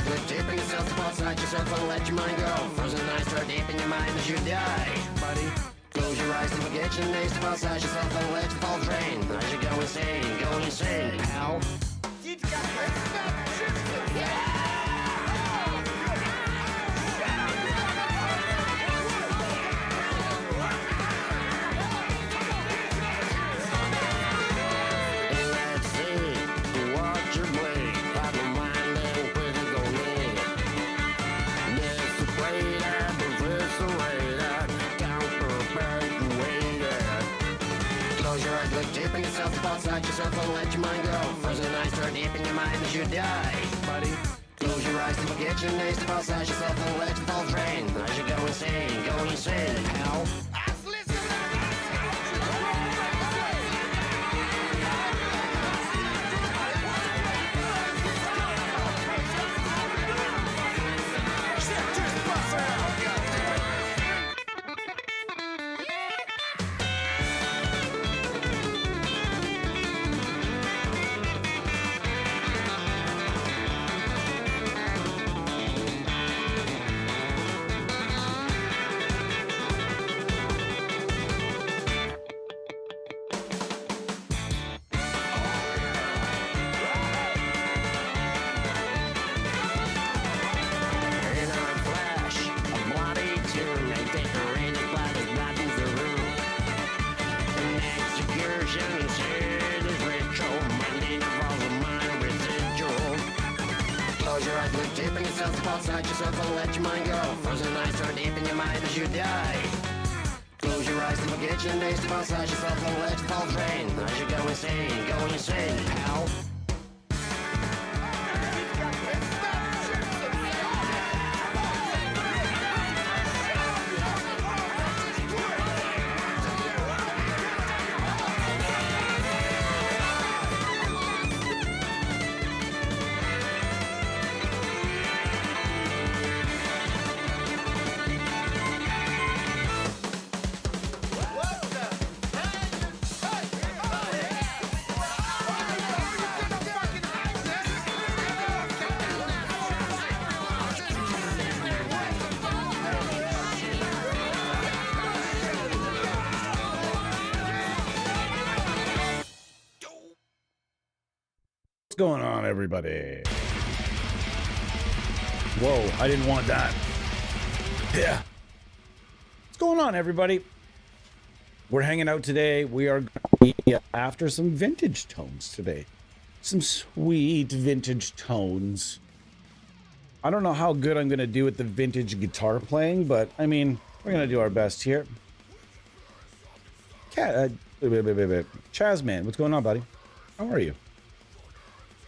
eyes, look deep in yourself, step outside yourself and let your mind go. Frozen eyes, throw deep in your mind as you die, buddy. Close your eyes and forget your name, step outside yourself and let your fall drain. As you go insane, pal. Deep in yourself, step outside yourself and let your mind go. Frozen eyes, throw deep in your mind as you die, buddy. Close your eyes and forget your name, step outside yourself and let your fall drain. As you go insane, pal. Outside yourself and let your mind go. Frozen eyes, throw deep in your mind as you die. Close your eyes and forget your name, step outside yourself and let your fall drain. As you go insane, pal. What's going on, everybody? Whoa, I didn't want that. Yeah. What's going on, everybody? We're hanging out today. We are going to be after some vintage tones today. Some sweet vintage tones. I don't know how good I'm going to do with the vintage guitar playing, but I mean, we're going to do our best here. Chazman, what's going on, buddy? How are you?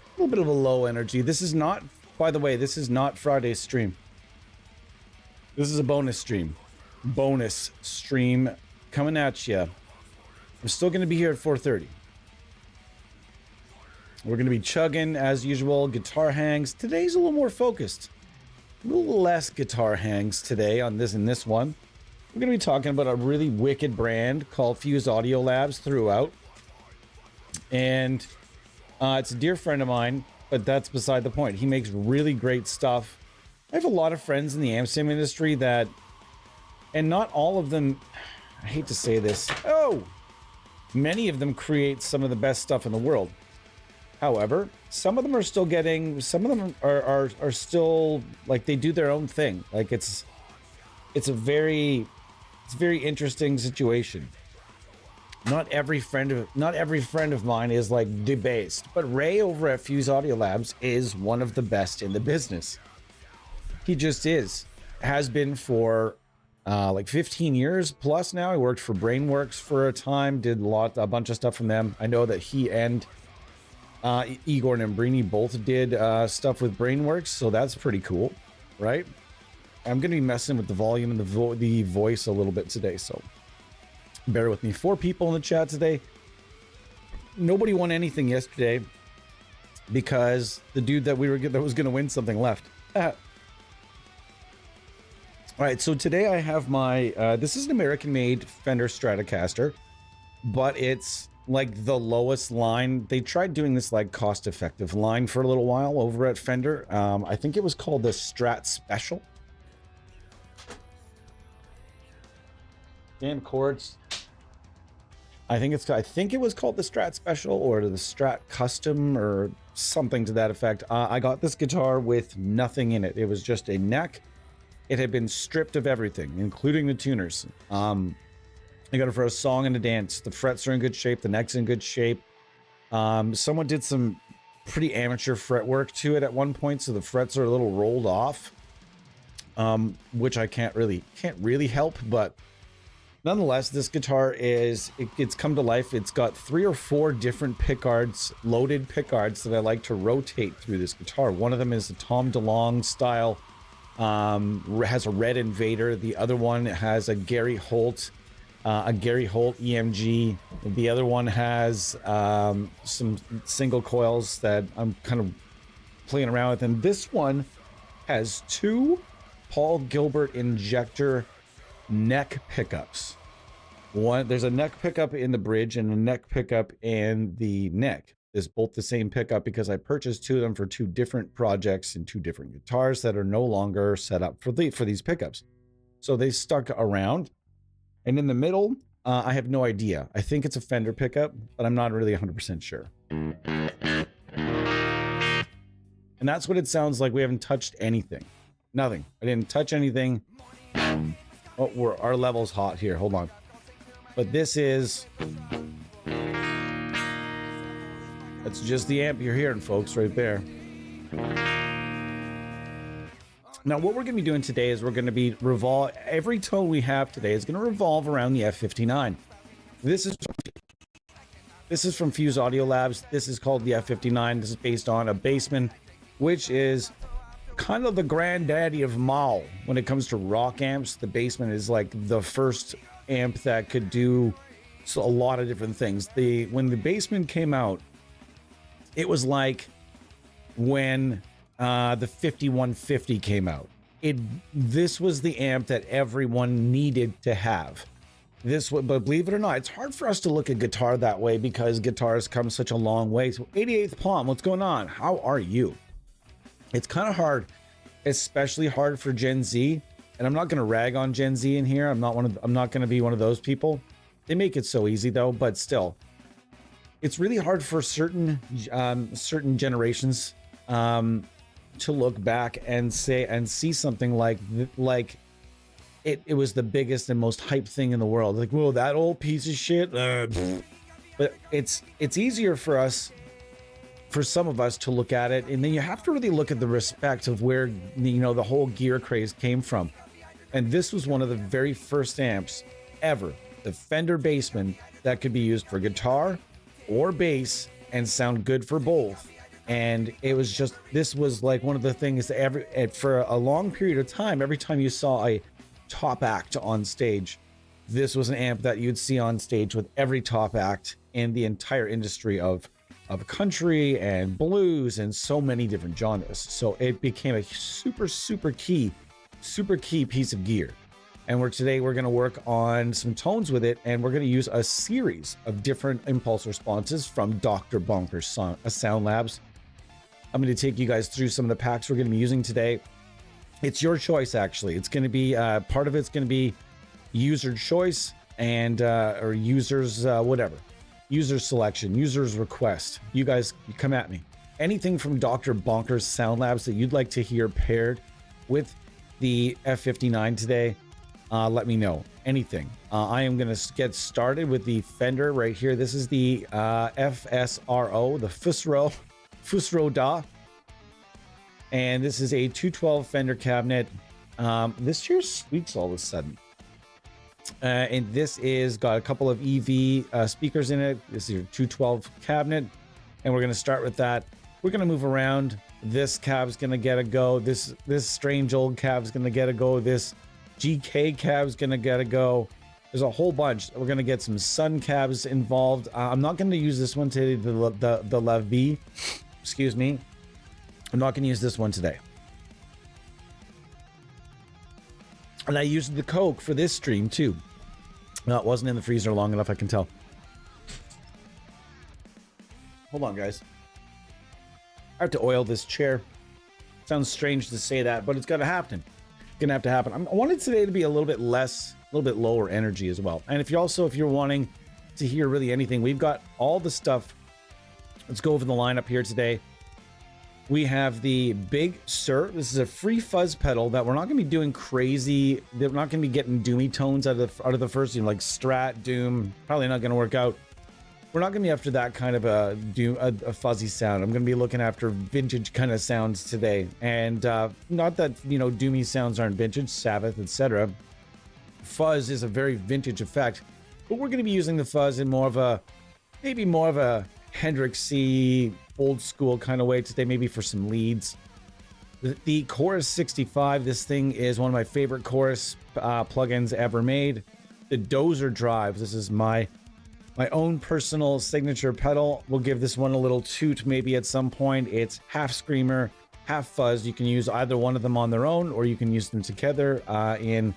A little bit of a low energy. This is not, by the way, this is not Friday's stream. This is a bonus stream. Bonus stream coming at you. I'm still going to be here at 4:30. We're going to be chugging as usual. Guitar hangs. Today's a little more focused. A little less guitar hangs today on this and this one. We're going to be talking about a really wicked brand called Fuse Audio Labs throughout. And it's a dear friend of mine, but that's beside the point. He makes really great stuff. I have a lot of friends in the Amsim industry that, and not all of them, I hate to say this, many of them create some of the best stuff in the world. However, some of them are still getting, some of them are still, like, they do their own thing. Like, it's a very interesting situation. Not every friend of mine is like debased, but Ray over at Fuse Audio Labs is one of the best in the business. He just is. Has been for like 15 years plus now. He worked for Brainworks for a time, did a bunch of stuff from them. I know that he and Igor and Brini both did stuff with Brainworks, so that's pretty cool, right? I'm going to be messing with the volume and the voice a little bit today, so bear with me. 4 people in the chat today. Nobody won anything yesterday because the dude that was going to win something left. All right, so today I have my this is an American-made Fender Stratocaster, but it's like the lowest line. They tried doing this like cost-effective line for a little while over at Fender. I think it was called the Strat Special. Damn chords. I think it was called the Strat Special or the Strat Custom or something to that effect. I got this guitar with nothing in it. It was just a neck. It had been stripped of everything, including the tuners. I got it for a song and a dance. The frets are in good shape. The neck's in good shape. Someone did some pretty amateur fret work to it at one point, so the frets are a little rolled off, which I can't really help. But nonetheless, this guitar it's come to life. It's got 3 or 4 different pickguards, loaded pickguards that I like to rotate through this guitar. One of them is the Tom DeLonge style, has a red invader. The other one has a Gary Holt EMG. The other one has some single coils that I'm kind of playing around with. And this one has 2 Paul Gilbert injector neck pickups. There's a neck pickup in the bridge and a neck pickup in the neck. It's both the same pickup because I purchased 2 of them for 2 different projects and 2 different guitars that are no longer set up for these pickups. So they stuck around. And in the middle, I have no idea. I think it's a Fender pickup, but I'm not really 100% sure. And that's what it sounds like. We haven't touched anything. Nothing. I didn't touch anything. Oh, our level's hot here. Hold on. But this is... That's just the amp you're hearing, folks, right there. Now, what we're going to be doing today is we're going to be every tone we have today is going to revolve around the F59. This is from Fuse Audio Labs. This is called the F59. This is based on a Bassman, which is kind of the granddaddy of Mao when it comes to rock amps. The Bassman is like the first amp that could do a lot of different things. When the Bassman came out, it was like when the 5150 came out. This was the amp that everyone needed to have. But believe it or not, it's hard for us to look at guitar that way because guitars come such a long way. So 88th Palm, what's going on? How are you? It's kind of hard, especially hard for Gen Z. And I'm not going to rag on Gen Z in here. I'm not going to be one of those people. They make it so easy though, but still, it's really hard for certain generations to look back and see something like it was the biggest and most hyped thing in the world. Like, whoa, that old piece of shit. But it's easier for some of us to look at it, and then you have to really look at the respect of where the whole gear craze came from. And this was one of the very first amps ever, the Fender Bassman, that could be used for guitar or bass and sound good for both. And this was like one of the things that for a long period of time, every time you saw a top act on stage, this was an amp that you'd see on stage with every top act in the entire industry of country and blues and so many different genres. So it became a super key piece of gear. And today we're going to work on some tones with it, and we're going to use a series of different impulse responses from Dr. Bonker's Sound Labs. I'm going to take you guys through some of the packs we're going to be using today. It's your choice, actually. It's going to be part of it's going to be user choice and or users whatever, user selection, user's request. You guys come at me. Anything from Dr. Bonker's Sound Labs that you'd like to hear paired with the F59 today, let me know. Anything. I am going to get started with the Fender right here. This is the FSRO, the Fusro Da. And this is a 212 Fender cabinet. This here squeaks all of a sudden. And this is got a couple of EV speakers in it. This is your 212 cabinet. And we're going to start with that. We're going to move around. This cab's going to get a go. This strange old cab's going to get a go. This GK cab's going to get a go. There's a whole bunch. We're going to get some Sun cabs involved. I'm not going to use this one today, the La Vie. Excuse me. I'm not going to use this one today. And I used the Coke for this stream too. No, it wasn't in the freezer long enough, I can tell. Hold on, guys. I have to oil this chair. Sounds strange to say that, but it's gonna happen. Gonna have to happen. I wanted today to be a little bit less, a little bit lower energy as well. And if you're wanting to hear really anything, we've got all the stuff. Let's go over the lineup here today. We have the Big Sur. This is a free fuzz pedal that we're not going to be doing crazy. We're not going to be getting doomy tones out of the first, like Strat, Doom. Probably not going to work out. We're not going to be after that kind of a fuzzy sound. I'm going to be looking after vintage kind of sounds today. And not that, doomy sounds aren't vintage, Sabbath, etc. Fuzz is a very vintage effect. But we're going to be using the fuzz in maybe more of a Hendrixy, old school kind of way today, maybe for some leads. The Chorus 65, this thing is one of my favorite chorus plugins ever made. The Dozer Drive, this is my own personal signature pedal. We'll give this one a little toot maybe at some point. It's half screamer, half fuzz. You can use either one of them on their own, or you can use them together in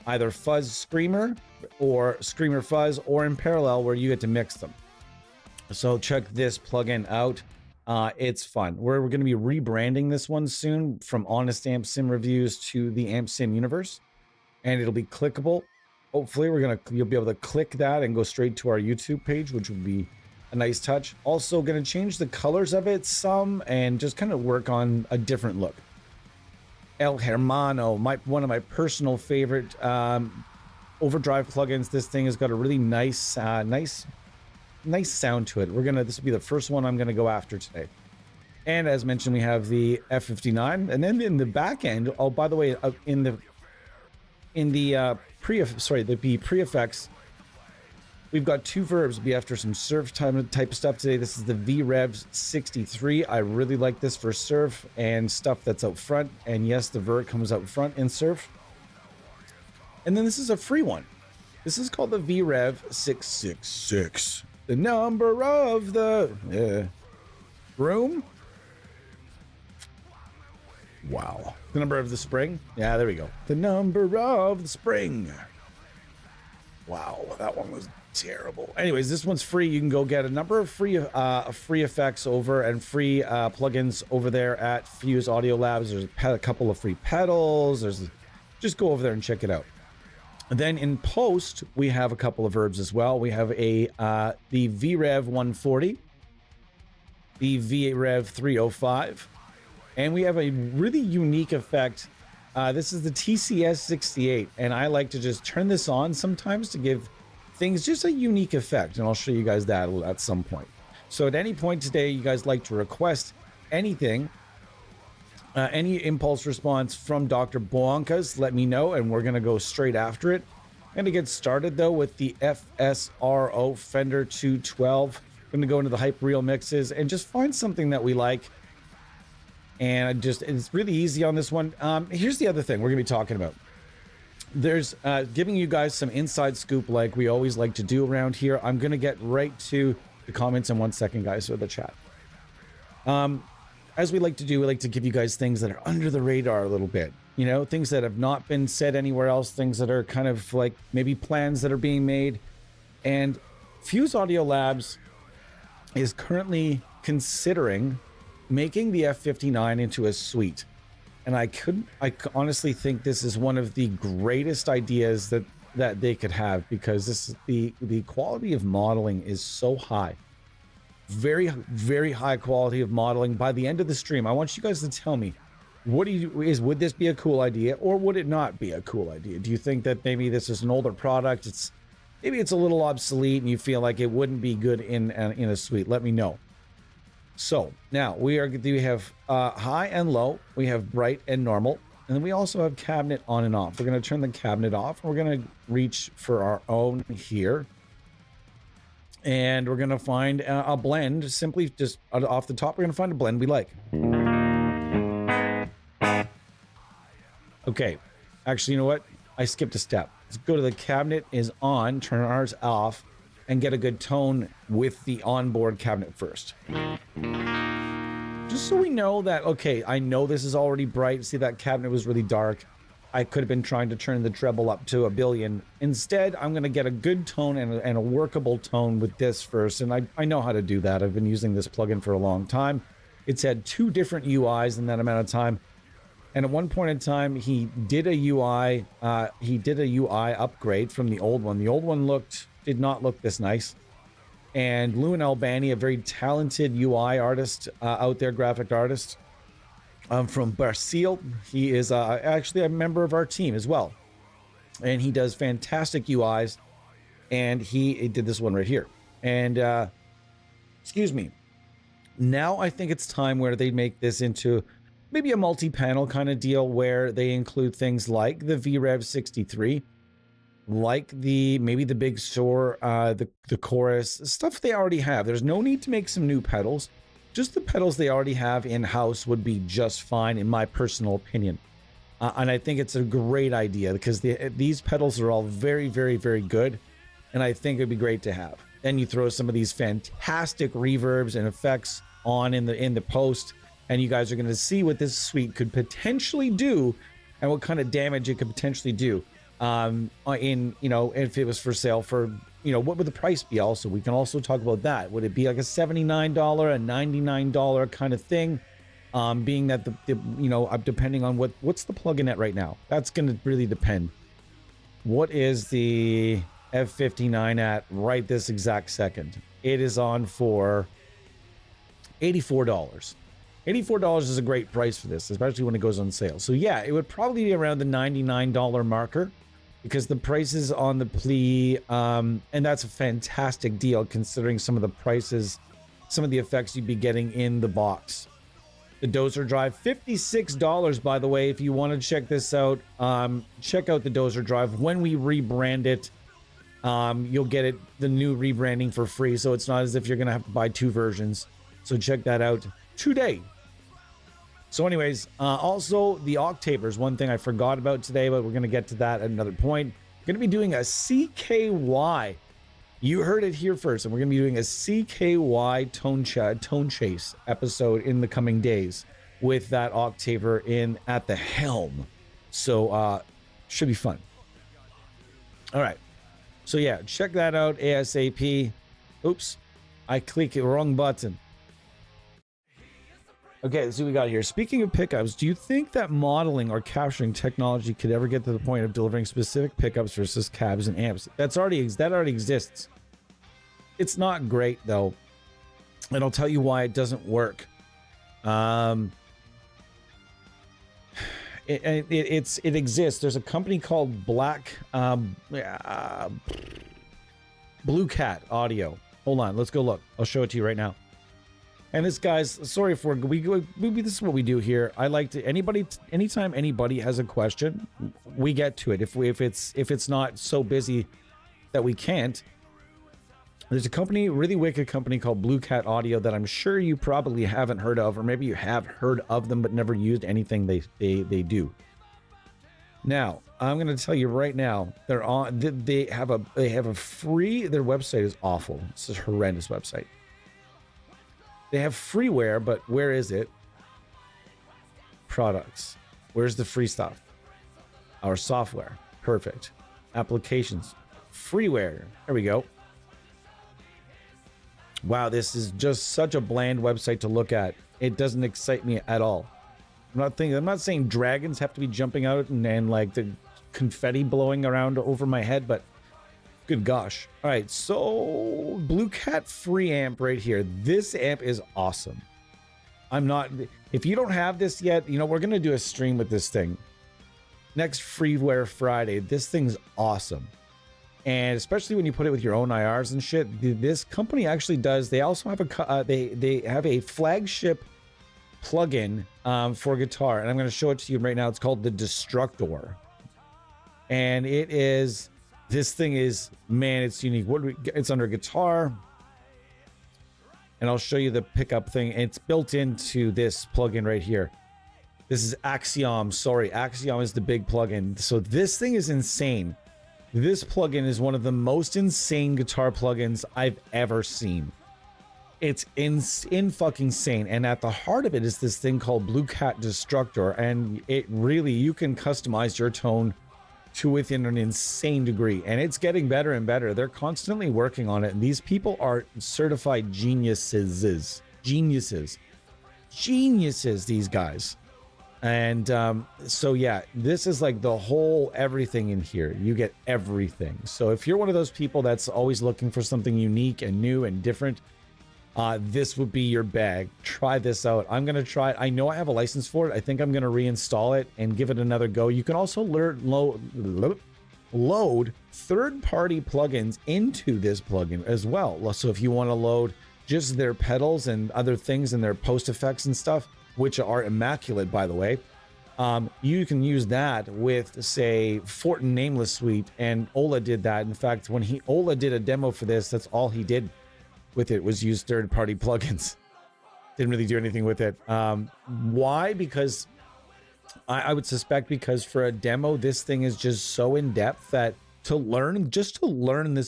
either fuzz screamer or screamer fuzz, or in parallel where you get to mix them. So check this plugin out. It's fun. We're going to be rebranding this one soon from Honest Amp Sim Reviews to the Amp Sim Universe, and it'll be clickable. Hopefully you'll be able to click that and go straight to our YouTube page, which would be a nice touch. Also going to change the colors of it some and just kind of work on a different look. El Hermano, one of my personal favorite overdrive plugins. This thing has got a really nice sound to it. This will be the first one I'm gonna go after today. And as mentioned, we have the F59, and then in the back end. Oh, by the way, in the pre-effects, we've got two verbs. Be after some surf type of stuff today. This is the V-Rev 63. I really like this for surf and stuff that's out front. And yes, the verb comes out front in surf. And then this is a free one. This is called the V-Rev 666. The number of the room. Wow. The number of the spring. Yeah, there we go. The number of the spring. Wow, that one was terrible. Anyways, this one's free. You can go get a number of free effects over and free plugins over there at Fuse Audio Labs. There's a couple of free pedals. Just go over there and check it out. And then in post, we have a couple of verbs as well. We have the V-Rev 140, the V-Rev 305, and we have a really unique effect. This is the TCS 68, and I like to just turn this on sometimes to give things just a unique effect, and I'll show you guys that at some point. So at any point today, you guys like to request anything, any impulse response from Dr. Blanca's, let me know, and we're going to go straight after it. I'm going to get started, though, with the FSRO Fender 212. I'm going to go into the Hype Reel mixes and just find something that we like. And it's really easy on this one. Here's the other thing we're going to be talking about. There's giving you guys some inside scoop like we always like to do around here. I'm going to get right to the comments in 1 second, guys, or the chat. As we like to do, we like to give you guys things that are under the radar a little bit. Things that have not been said anywhere else, things that are kind of like maybe plans that are being made. And Fuse Audio Labs is currently considering making the F59 into a suite. And I honestly think this is one of the greatest ideas that they could have, because the quality of modeling is so high. Very, very high quality of modeling. By the end of the stream, I want you guys to tell me, would this be a cool idea, or would it not be a cool idea? Do you think that maybe this is an older product? Maybe it's a little obsolete and you feel like it wouldn't be good in a suite? Let me know. So now we have high and low, we have bright and normal, and then we also have cabinet on and off. We're going to turn the cabinet off, and we're going to reach for our own here. And we're going to find a blend, simply just off the top. We're going to find a blend we like. Okay. Actually, you know what? I skipped a step. Let's go to the cabinet is on, turn ours off, and get a good tone with the onboard cabinet first. Just so we know that, okay, I know this is already bright. See, that cabinet was really dark. I could have been trying to turn the treble up to 1 billion. Instead, I'm going to get a good tone and a workable tone with this first. And I know how to do that. I've been using this plugin for a long time. It's had 2 different UIs in that amount of time. And at one point in time, he did a UI upgrade from the old one. The old one did not look this nice. And Lewin Albani, a very talented UI artist out there, graphic artist, from Brazil. He is actually a member of our team as well. And he does fantastic UIs. And he did this one right here. And, excuse me. Now I think it's time where they make this into maybe a multi-panel kind of deal where they include things like the VREV 63, like maybe the Big Soar, the chorus, stuff they already have. There's no need to make some new pedals. Just the pedals they already have in-house would be just fine, in my personal opinion. And I think it's a great idea because these pedals are all very, very, very good. And I think it'd be great to have. Then you throw some of these fantastic reverbs and effects on in the post, and you guys are going to see what this suite could potentially do and what kind of damage it could potentially do. If it was for sale for, what would the price be also? We can also talk about that. Would it be like a $79, a $99 kind of thing? Being that depending on what's the plugin at right now? That's going to really depend. What is the F59 at right this exact second? It is on for $84. $84 is a great price for this, especially when it goes on sale. So yeah, it would probably be around the $99 marker because the prices on the plea, and that's a fantastic deal considering some of the prices, some of the effects you'd be getting in the box. The Dozer Drive, $56, by the way. If you want to check this out, check out the Dozer Drive. When we rebrand it, you'll get the new rebranding for free. So it's not as if you're going to have to buy 2 versions. So check that out today. So anyways, also the Octavers, one thing I forgot about today, but we're going to get to that at another point. We're going to be doing a CKY. You heard it here first, and we're going to be doing a CKY tone chase episode in the coming days with that Octaver at the helm. So should be fun. All right. So yeah, check that out ASAP. Oops, I clicked the wrong button. Okay, let's see what we got here. Speaking of pickups, do you think that modeling or capturing technology could ever get to the point of delivering specific pickups versus cabs and amps? That already exists. It's not great though, and I'll tell you why it doesn't work. It exists. There's a company called Blue Cat Audio. Hold on, let's go look. I'll show it to you right now. And this guy's, sorry for this is what we do here. I like to anytime anybody has a question, we get to it. If it's not so busy that we can't. There's a company, really wicked company called Blue Cat Audio that I'm sure you probably haven't heard of, or maybe you have heard of them but never used anything they do. Now, I'm going to tell you right now, they have a free, their website is awful. It's a horrendous website. They have freeware, but where is it? Products. Where's the free stuff? Our software. Perfect. Applications. Freeware. There we go. Wow, this is just such a bland website to look at. It doesn't excite me at all. I'm not saying dragons have to be jumping out and like the confetti blowing around over my head, but good gosh. All right, so Blue Cat free amp right here. This amp is awesome. If you don't have this yet, we're going to do a stream with this thing. Next Freeware Friday. This thing's awesome. And especially when you put it with your own IRs and shit, this company actually does. They also have they have a flagship plugin for guitar, and I'm going to show it to you right now. It's called the Destructor, and this thing is, man, it's unique. It's under guitar, and I'll show you the pickup thing. It's built into this plugin right here. This is Axiom. Sorry, Axiom is the big plugin. So this thing is insane. This plugin is one of the most insane guitar plugins I've ever seen. It's in fucking insane. And at the heart of it is this thing called Blue Cat Destructor. And it really, you can customize your tone to within an insane degree. And it's getting better and better. They're constantly working on it. And these people are certified geniuses, these guys. And so yeah, this is like the whole everything in here. You get everything. So if you're one of those people that's always looking for something unique and new and different, this would be your bag. Try this out. I'm going to try it. I know I have a license for it. I think I'm going to reinstall it and give it another go. You can also load third-party plugins into this plugin as well. So if you want to load just their pedals and other things and their post effects and stuff, which are immaculate, by the way, you can use that with, say, Fortin Nameless Suite. And Ola did that. In fact, when Ola did a demo for this, that's all he did with it, was use third-party plugins. Didn't really do anything with it. Why? Because I would suspect because for a demo, this thing is just so in depth that to learn this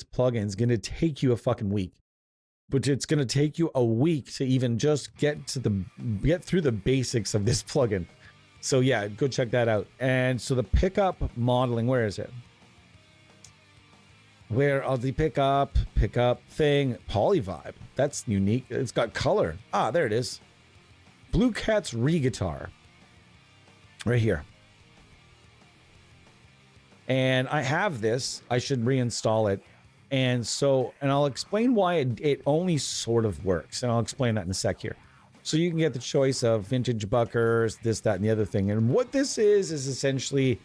plugin is going to take you a fucking week. But it's going to take you a week to even just get through the basics of this plugin. So yeah, go check that out. And so the pickup modeling, where is it? Where are the pickup thing? Polyvibe. That's unique. It's got color. Ah, there it is. Blue Cat's re-guitar. Right here. And I have this. I should reinstall it. And I'll explain why it only sort of works. And I'll explain that in a sec here. So you can get the choice of vintage buckers, this, that, and the other thing. And what this is essentially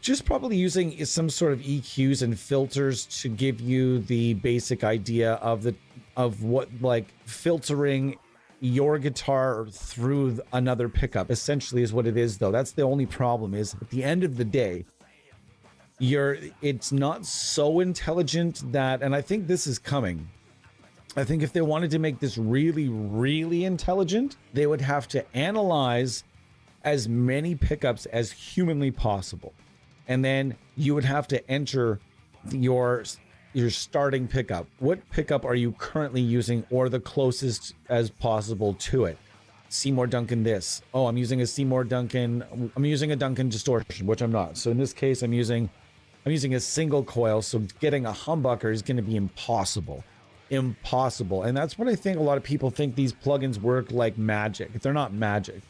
just probably using some sort of EQs and filters to give you the basic idea of what, like, filtering your guitar through another pickup essentially is what it is, though. That's the only problem, is at the end of the day, it's not so intelligent that, and I think this is coming. I think if they wanted to make this really, really intelligent, they would have to analyze as many pickups as humanly possible. And then you would have to enter your starting pickup. What pickup are you currently using, or the closest as possible to it? Seymour Duncan this. Oh, I'm using a Seymour Duncan. I'm using a Duncan distortion, which I'm not. So in this case, I'm using a single coil. So getting a humbucker is going to be impossible. Impossible. And that's what I think a lot of people think these plugins work like magic. They're not magic.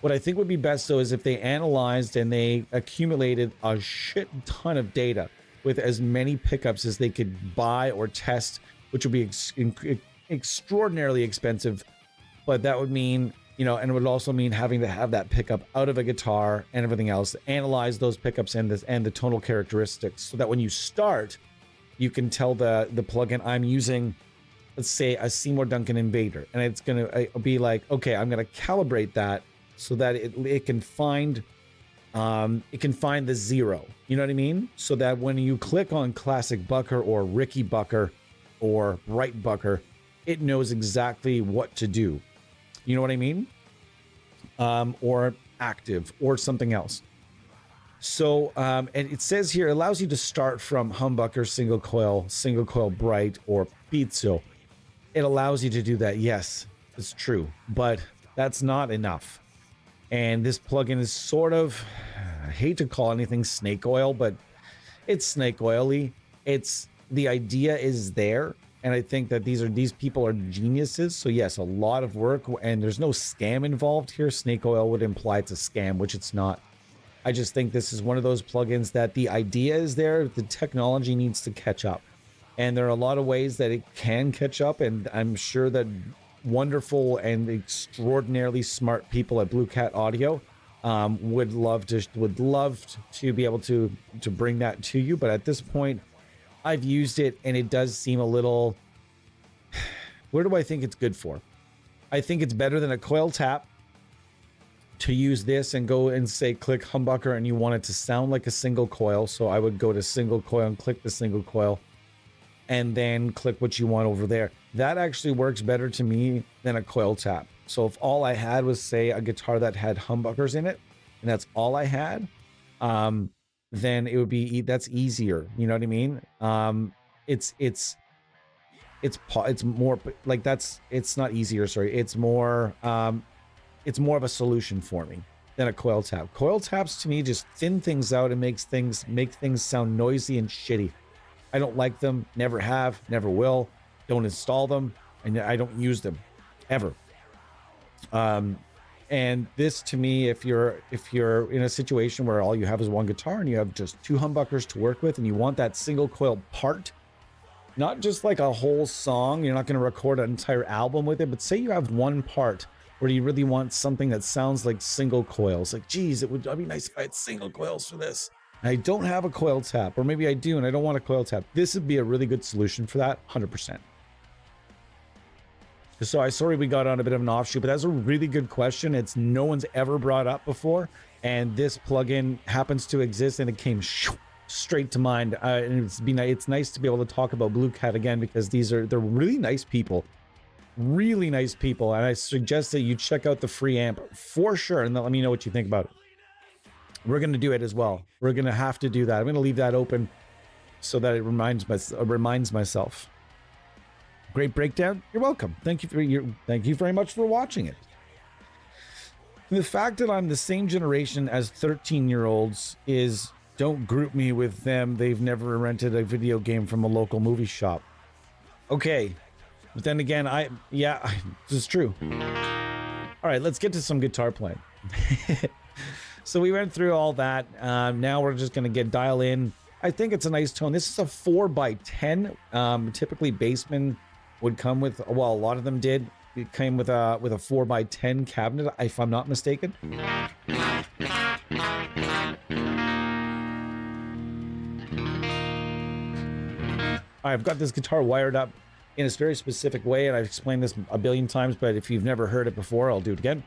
What I think would be best, though, is if they analyzed and they accumulated a shit ton of data with as many pickups as they could buy or test, which would be extraordinarily expensive. But that would mean, and it would also mean having to have that pickup out of a guitar and everything else, analyze those pickups and the tonal characteristics, so that when you start, you can tell the plugin, I'm using, let's say, a Seymour Duncan Invader, and it's going to be like, okay, I'm going to calibrate that so that it can find the zero. You know what I mean? So that when you click on Classic Bucker or Ricky Bucker or Bright Bucker, it knows exactly what to do. You know what I mean? Or Active or something else. So, and it says here, it allows you to start from humbucker, single coil Bright, or pizzo. It allows you to do that. Yes, it's true, but that's not enough. And this plugin is sort of, I hate to call anything snake oil, but it's snake oily. The idea is there. And I think that these people are geniuses. So yes, a lot of work, and there's no scam involved here. Snake oil would imply it's a scam, which it's not. I just think this is one of those plugins that the idea is there. The technology needs to catch up. And there are a lot of ways that it can catch up. And I'm sure that wonderful and extraordinarily smart people at Blue Cat Audio would love to be able to bring that to you. But at this point, I've used it and it does seem a little, where do I think it's good for? I think it's better than a coil tap to use this and go and say click humbucker, and you want it to sound like a single coil. So I would go to single coil and click the single coil and then click what you want over there. That actually works better to me than a coil tap. So if all I had was, say, a guitar that had humbuckers in it, and that's all I had, then it would be, that's easier. You know what I mean? it's more like it's not easier, sorry, it's more of a solution for me than a coil tap. Coil taps to me just thin things out and make things sound noisy and shitty. I don't like them, never have, never will, don't install them, and I don't use them ever. And this to me, if you're in a situation where all you have is one guitar and you have just two humbuckers to work with and you want that single coil part, not just like a whole song, you're not going to record an entire album with it, but say you have one part where you really want something that sounds like single coils, like, geez, it'd be nice if I had single coils for this. I don't have a coil tap, or maybe I do and I don't want a coil tap. This would be a really good solution for that, 100%. So sorry we got on a bit of an offshoot, but that's a really good question. It's no one's ever brought up before, and this plugin happens to exist, and it came straight to mind. And it's nice to be able to talk about Blue Cat again, because they're really nice people, and I suggest that you check out the free amp for sure, and let me know what you think about it. We're going to do it as well. We're going to have to do that. I'm going to leave that open so that it reminds myself. Great breakdown. You're welcome. Thank you very much for watching it. The fact that I'm the same generation as 13-year-olds is, don't group me with them. They've never rented a video game from a local movie shop. Okay, but then again, this is true. All right, let's get to some guitar playing. So we went through all that. Now we're just gonna dial in. I think it's a nice tone. This is a 4x10. Typically, Bassman would come with, well, a lot of them did. It came with a 4x10 cabinet, if I'm not mistaken. I've got this guitar wired up in a very specific way, and I've explained this a billion times, but if you've never heard it before, I'll do it again.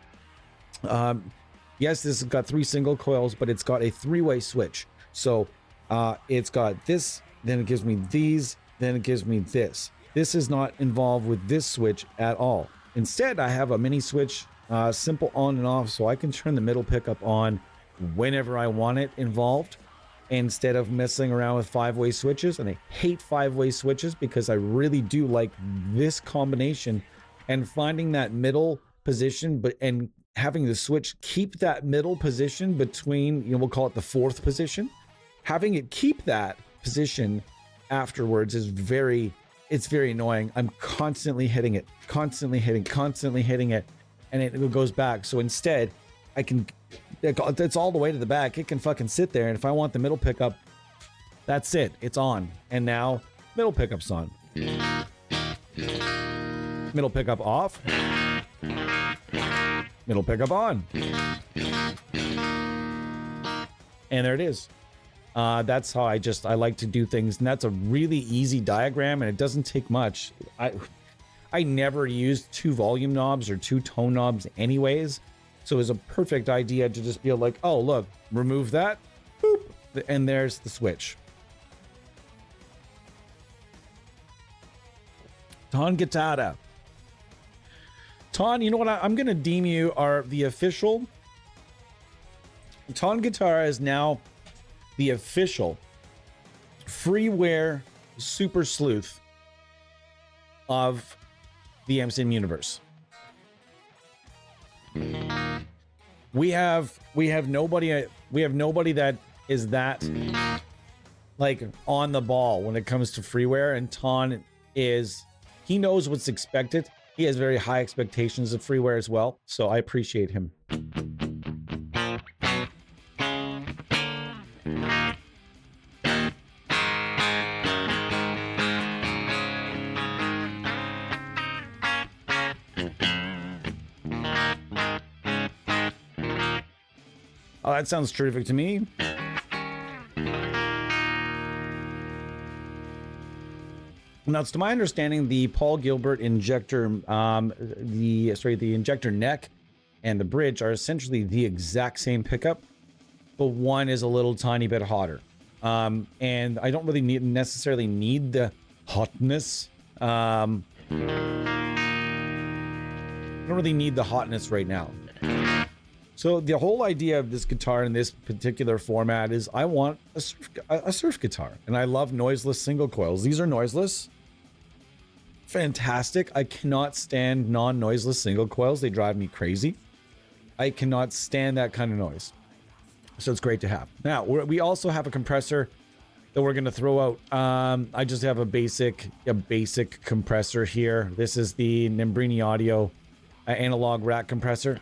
Yes, this has got 3 single coils, but it's got a 3-way switch. So it's got this, then it gives me these, then it gives me this. This is not involved with this switch at all. Instead, I have a mini switch, simple on and off, so I can turn the middle pickup on whenever I want it involved, instead of messing around with 5-way switches. And I hate 5-way switches because I really do like this combination, and finding that middle position, and having the switch keep that middle position between, we'll call it the 4th position. Having it keep that position afterwards is very annoying. I'm constantly hitting it, and it goes back. So instead, it's all the way to the back. It can fucking sit there, and if I want the middle pickup, that's it. It's on. And now, middle pickup's on. Middle pickup off. Middle pickup on. And there it is. That's how I like to do things, and that's a really easy diagram, and it doesn't take much. I never used 2 volume knobs or 2 tone knobs anyways, so it was a perfect idea to just be like, oh look, remove that, boop, and there's the switch. Ton Guitarra. Ton, you know what? I'm gonna deem you the official. Ton Guitarra is now the official freeware super sleuth of the MSIM universe. We have nobody that is that like on the ball when it comes to freeware, and Ton he knows what's expected. He has very high expectations of freeware as well, so I appreciate him. Oh, that sounds terrific to me. Now, it's to my understanding, the Paul Gilbert injector, the injector neck and the bridge are essentially the exact same pickup, but one is a little tiny bit hotter. And I don't really necessarily need the hotness. I don't really need the hotness right now. So the whole idea of this guitar in this particular format is I want a surf guitar, and I love noiseless single coils. These are noiseless. fantastic. I cannot stand non-noiseless single coils. They drive me crazy. I cannot stand that kind of noise. So it's great to have. Now, we also have a compressor that we're going to throw out. I just have a basic compressor here. This is the Nembrini Audio analog rack compressor.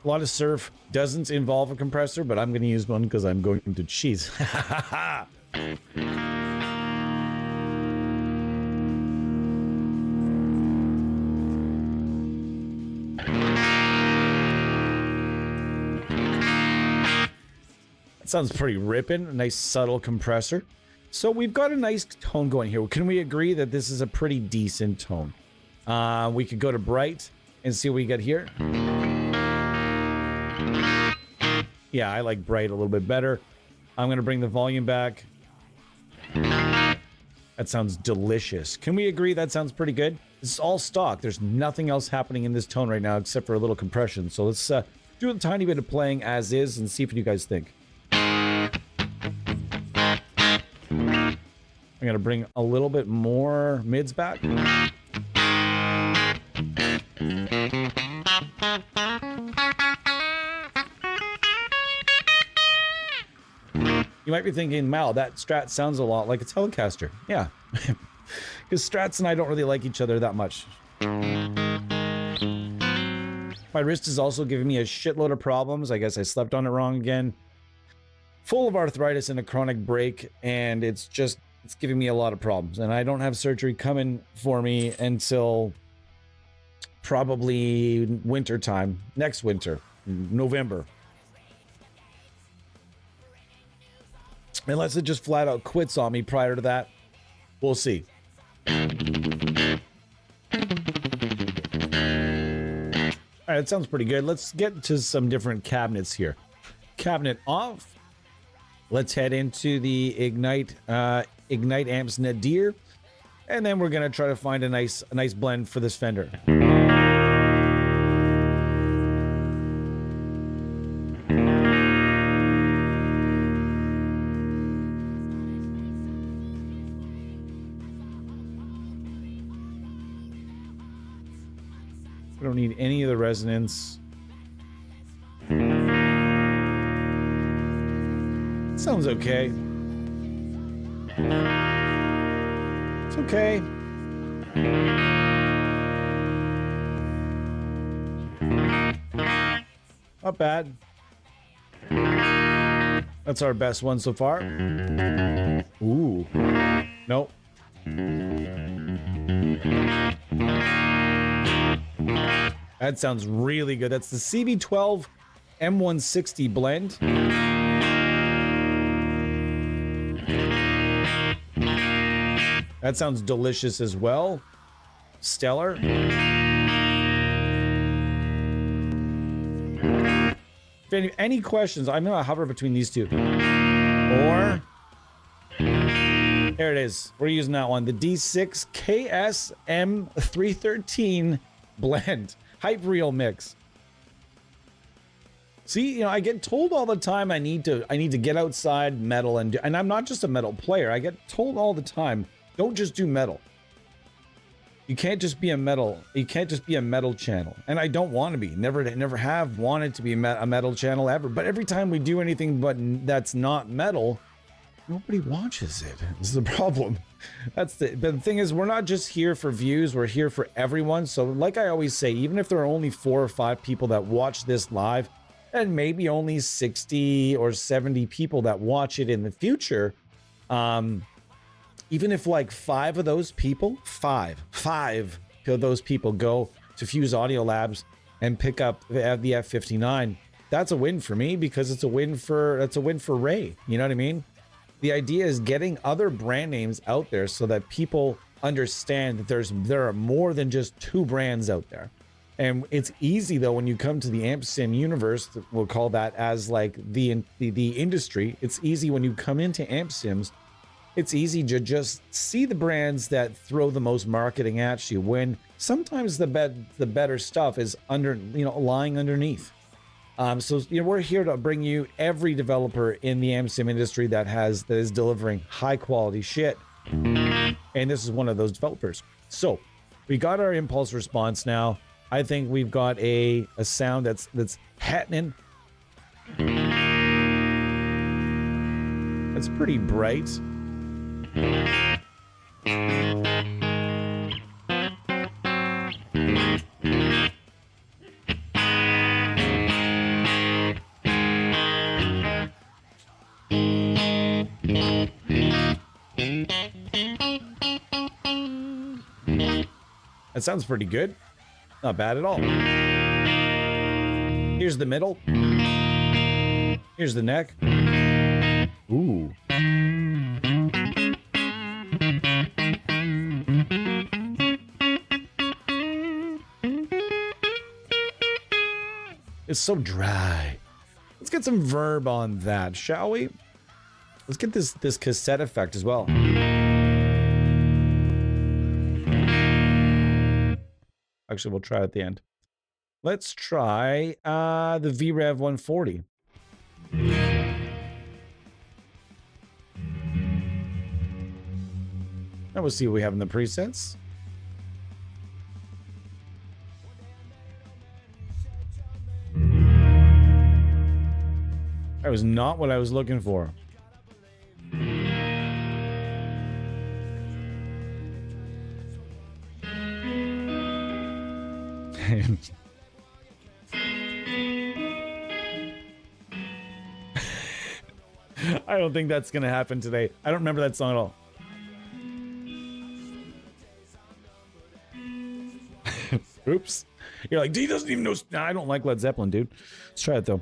A lot of surf doesn't involve a compressor, but I'm going to use one because I'm going to cheese. Sounds pretty ripping. A nice subtle compressor. So we've got a nice tone going here. Can we agree that this is a pretty decent tone? We could go to bright and see what we get here. Yeah, I like bright a little bit better. I'm going to bring the volume back. That sounds delicious. Can we agree that sounds pretty good? This is all stock. There's nothing else happening in this tone right now except for a little compression. So let's do a tiny bit of playing as is and see what you guys think. I'm going to bring a little bit more mids back. You might be thinking, Mal, that Strat sounds a lot like a Telecaster. Yeah, because Strats and I don't really like each other that much. My wrist is also giving me a shitload of problems. I guess I slept on it wrong again. Full of arthritis and a chronic break, and it's giving me a lot of problems. And I don't have surgery coming for me until probably winter time, next winter, November. Unless it just flat out quits on me prior to that, we'll see. All right, it sounds pretty good. Let's get to some different cabinets here. Cabinet off. Let's head into the Ignite amps Nadir, and then we're gonna try to find a nice blend for this Fender. I don't need any of the resonance. Sounds okay. It's okay. Not bad. That's our best one so far. Ooh. Nope. That sounds really good. That's the CB12 M160 blend. That sounds delicious as well. Stellar. If any questions, I'm gonna hover between these two. Or there it is. We're using that one. The D6 KS M313 blend. Hype Reel mix. See, I get told all the time I need to get outside metal and I'm not just a metal player. I get told all the time, don't just do metal. You can't just be a metal. You can't just be a metal channel. And I don't want to be. Never have wanted to be a metal channel ever. But every time we do anything that's not metal, nobody watches it. This is the problem. But the thing is, we're not just here for views. We're here for everyone. So like I always say, even if there are only 4 or 5 people that watch this live, and maybe only 60 or 70 people that watch it in the future, even if like 5 of those people, 5 of those people go to Fuse Audio Labs and pick up the F59, that's a win for me, because it's a win for Ray. You know what I mean? The idea is getting other brand names out there so that people understand that there are more than just 2 brands out there. And it's easy though when you come to the amp sim universe, we'll call that as like the industry. It's easy when you come into amp sims. It's easy to just see the brands that throw the most marketing at you, when sometimes the better stuff is lying underneath. So we're here to bring you every developer in the AmSim industry that is delivering high quality shit, and this is one of those developers. So we got our impulse response now. I think we've got a sound that's happening. It's pretty bright. That sounds pretty good. Not bad at all. Here's the middle. Here's the neck. Ooh. It's so dry. Let's get some verb on that, shall we? Let's get this cassette effect as well. Actually, we'll try it at the end. Let's try the VREV 140. Now we'll see what we have in the presets. That was not what I was looking for. I don't think that's gonna happen today. I don't remember that song at all. Oops. You're like, D doesn't even know. Nah, I don't like Led Zeppelin, dude. Let's try it though.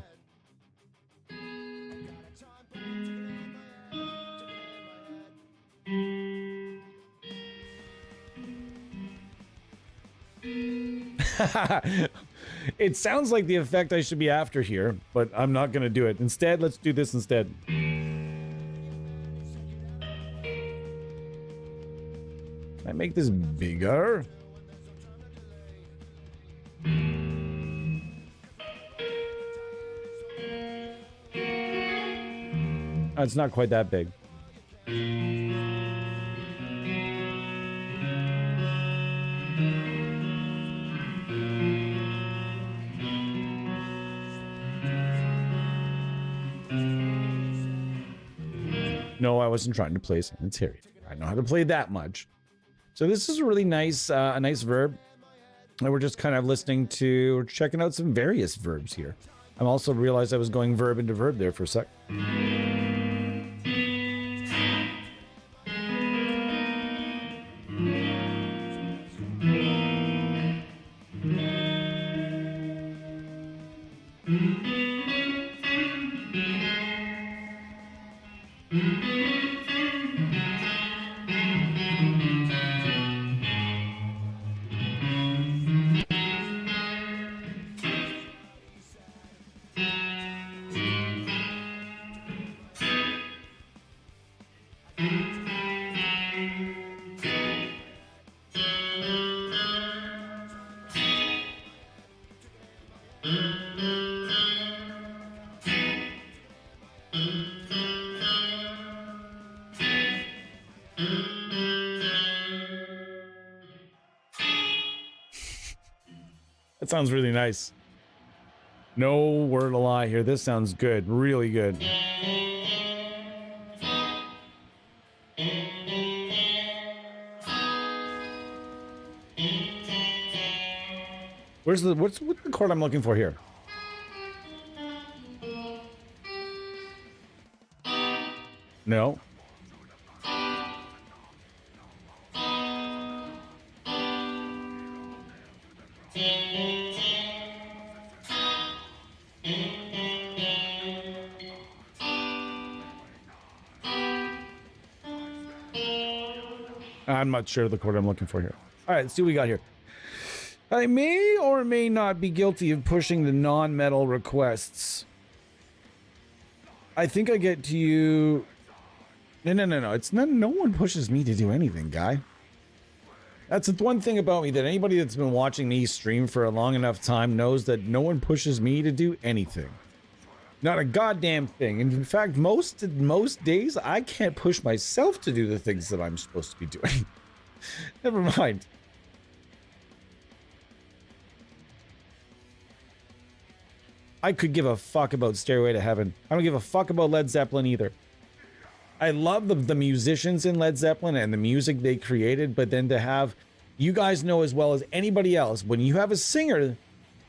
It sounds like the effect I should be after here, but I'm not gonna do it. Instead, let's do this instead. Can I make this bigger? Oh, it's not quite that big. No, I wasn't trying to play Silent Terry. I know how to play that much. So this is a really nice, a nice verb. And we're just kind of listening to, checking out some various verbs here. I also realized I was going verb into verb there for a sec. That sounds really nice. No word to lie here. This sounds good. Really good. What's the chord I'm looking for here? No. I'm not sure the chord I'm looking for here. All right, let's see what we got here. I may or may not be guilty of pushing the non-metal requests. I think I get to you. No. It's not. No one pushes me to do anything, guy. That's the one thing about me that anybody that's been watching me stream for a long enough time knows that no one pushes me to do anything. Not a goddamn thing. And in fact, most days I can't push myself to do the things that I'm supposed to be doing. Never mind. I could give a fuck about Stairway to Heaven. I don't give a fuck about Led Zeppelin either. I love the musicians in Led Zeppelin and the music they created, but then to have, you guys know as well as anybody else, when you have a singer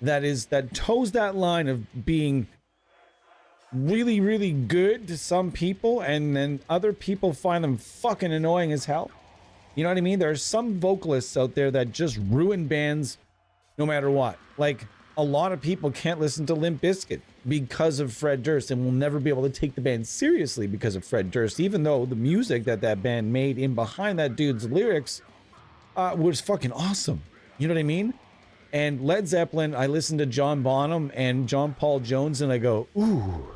that toes that line of being really, really good to some people and then other people find them fucking annoying as hell. You know what I mean? There are some vocalists out there that just ruin bands no matter what. Like, a lot of people can't listen to Limp Bizkit because of Fred Durst and will never be able to take the band seriously because of Fred Durst, even though the music that band made in behind that dude's lyrics was fucking awesome. You know what I mean? And Led Zeppelin, I listen to John Bonham and John Paul Jones and I go, ooh.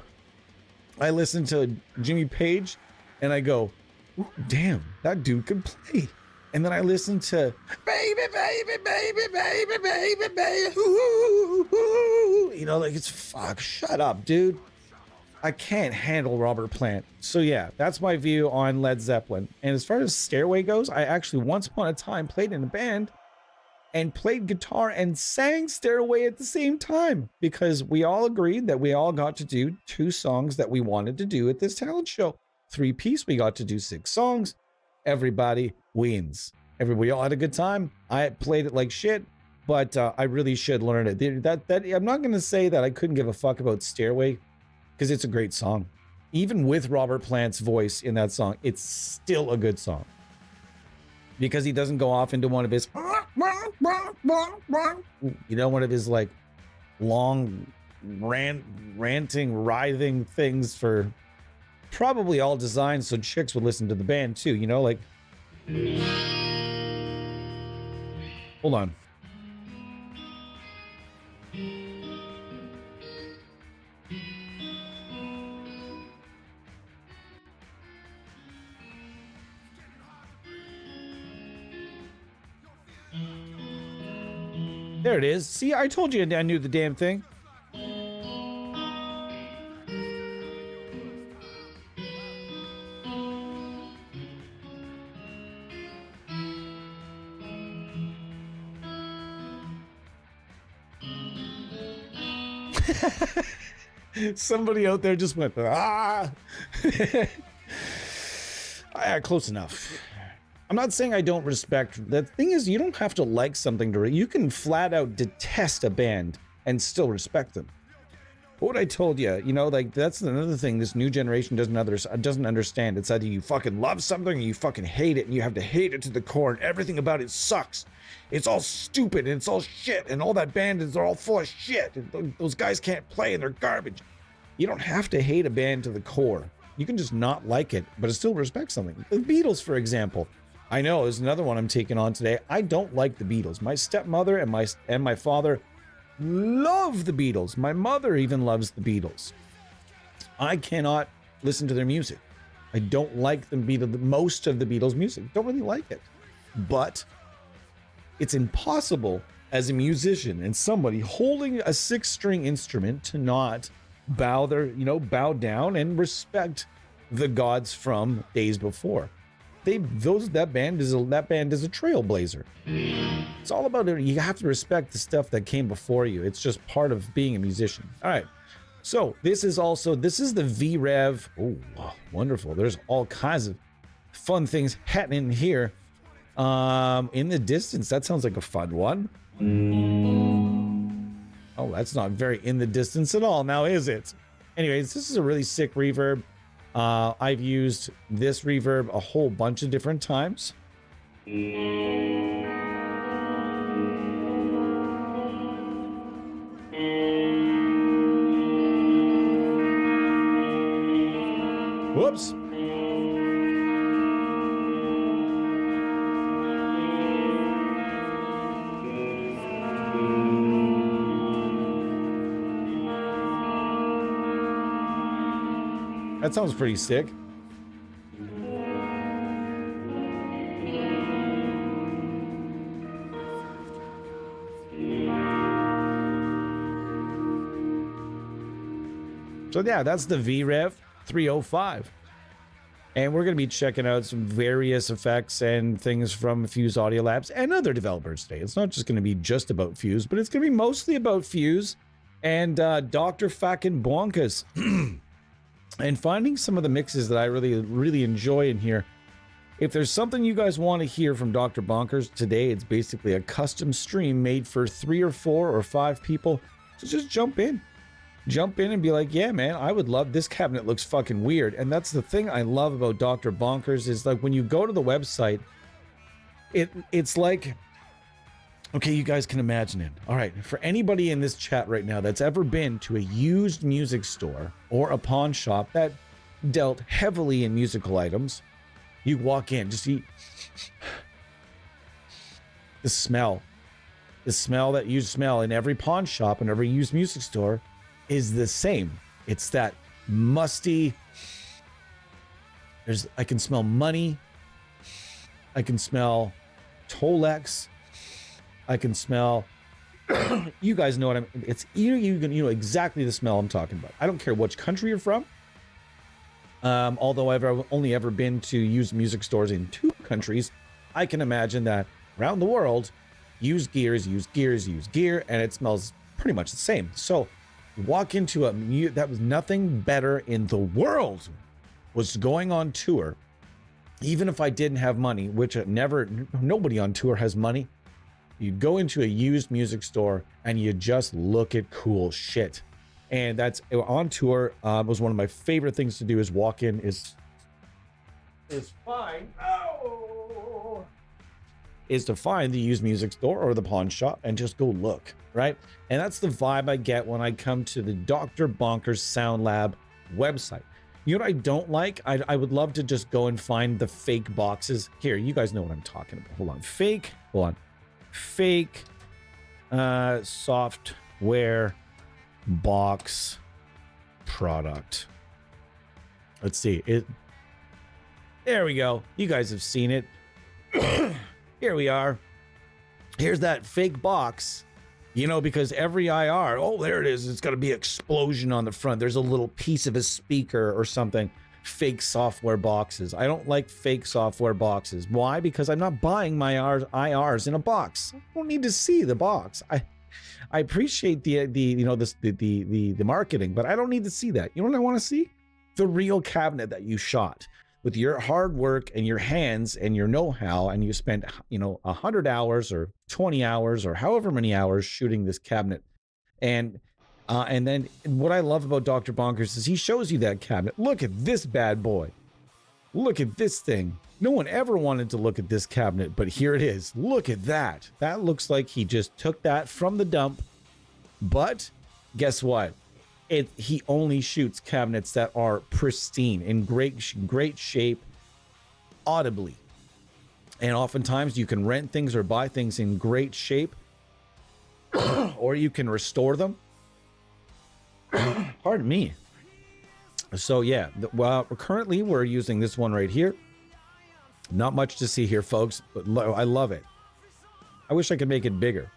I listen to Jimmy Page and I go, ooh, damn, that dude can play. And then I listen to baby, baby, baby, baby, baby, baby, ooh, ooh. You know, like, it's fuck, shut up, dude. I can't handle Robert Plant. So yeah, that's my view on Led Zeppelin. And as far as Stairway goes, I actually once upon a time played in a band and played guitar and sang Stairway at the same time because we all agreed that we all got to do 2 songs that we wanted to do at this talent show. 3-piece, we got to do 6 songs. Everybody wins. Everybody all had a good time. I played it like shit, but I really should learn it. I'm not going to say that I couldn't give a fuck about Stairway because it's a great song. Even with Robert Plant's voice in that song, it's still a good song because he doesn't go off into one of his, you know, one of his like long ranting, writhing things for probably all designed so chicks would listen to the band too, you know, like, hold on. There it is. See, I told you I knew the damn thing. Somebody out there just went, ah. Close enough. I'm not saying I don't respect. The thing is, you don't have to like something to. You can flat out detest a band and still respect them. But what I told you, you know, like, that's another thing this new generation doesn't understand. It's either you fucking love something or you fucking hate it, and you have to hate it to the core, and everything about it sucks. It's all stupid and it's all shit, and all that band is all full of shit. Those guys can't play and they're garbage. You don't have to hate a band to the core. You can just not like it, but still respect something. The Beatles, for example. I know, there's another one I'm taking on today. I don't like the Beatles. My stepmother and my father love the Beatles. My mother even loves the Beatles. I cannot listen to their music. I don't like most of the Beatles' music. Don't really like it. But it's impossible as a musician and somebody holding a 6-string instrument to not bow down and respect the gods from days before. That band is a trailblazer. It's all about it. You have to respect the stuff that came before you. It's just part of being a musician. All right. So this is the V-Rev. Oh, wonderful. There's all kinds of fun things happening here. In the distance, that sounds like a fun one. Oh, that's not very in the distance at all, now is it? Anyways, this is a really sick reverb. I've used this reverb a whole bunch of different times. Whoops. That sounds pretty sick. So yeah, that's the VREV 305. And we're going to be checking out some various effects and things from Fuse Audio Labs and other developers today. It's not just going to be just about Fuse, but it's going to be mostly about Fuse and Dr. Fucking Bonkas. And finding some of the mixes that I really enjoy in here. If there's something you guys want to hear from Dr. Bonkers today, it's basically a custom stream made for 3 or 4 or 5 people. So just jump in and be like, yeah, man, I would love this cabinet. Looks fucking weird. And that's the thing I love about Dr. Bonkers is like when you go to the website, it's like, okay, you guys can imagine it. All right, for anybody in this chat right now that's ever been to a used music store or a pawn shop that dealt heavily in musical items, you walk in, just eat the smell that you smell in every pawn shop and every used music store is the same. It's that musty, I can smell money, I can smell Tolex, I can smell you guys know what I'm it's you know exactly the smell I'm talking about. I don't care which country you're from. Although I've only ever been to used music stores in 2 countries, I can imagine that around the world, used gear, and it smells pretty much the same. So walk into that was nothing better in the world was going on tour. Even if I didn't have money, which nobody on tour has money, you go into a used music store and you just look at cool shit. And that's on tour. Was one of my favorite things to do is walk in is to find the used music store or the pawn shop and just go look, right? And that's the vibe I get when I come to the Dr. Bonkers Sound Lab website. You know what I don't like? I would love to just go and find the fake boxes. Here, you guys know what I'm talking about. Hold on. Fake software box product. Let's see it. There we go. You guys have seen it. Here we are. Here's that fake box, you know, because every IR, oh, there it is. It's got to be explosion on the front. There's a little piece of a speaker or something. Fake software boxes. I don't like fake software boxes. Why? Because I'm not buying my IRs in a box. I don't need to see the box. I appreciate the marketing, but I don't need to see that. You know what I want to see? The real cabinet that you shot with your hard work and your hands and your know-how, and you spent 100 hours or 20 hours or however many hours shooting this cabinet. And then what I love about Dr. Bonkers is he shows you that cabinet. Look at this bad boy. Look at this thing. No one ever wanted to look at this cabinet, but here it is. Look at that. That looks like he just took that from the dump. But guess what? He only shoots cabinets that are pristine, in great shape, audibly. And oftentimes you can rent things or buy things in great shape, or you can restore them. Pardon me. So yeah, currently we're using this one right here. Not much to see here, folks, but I love it. I wish I could make it bigger.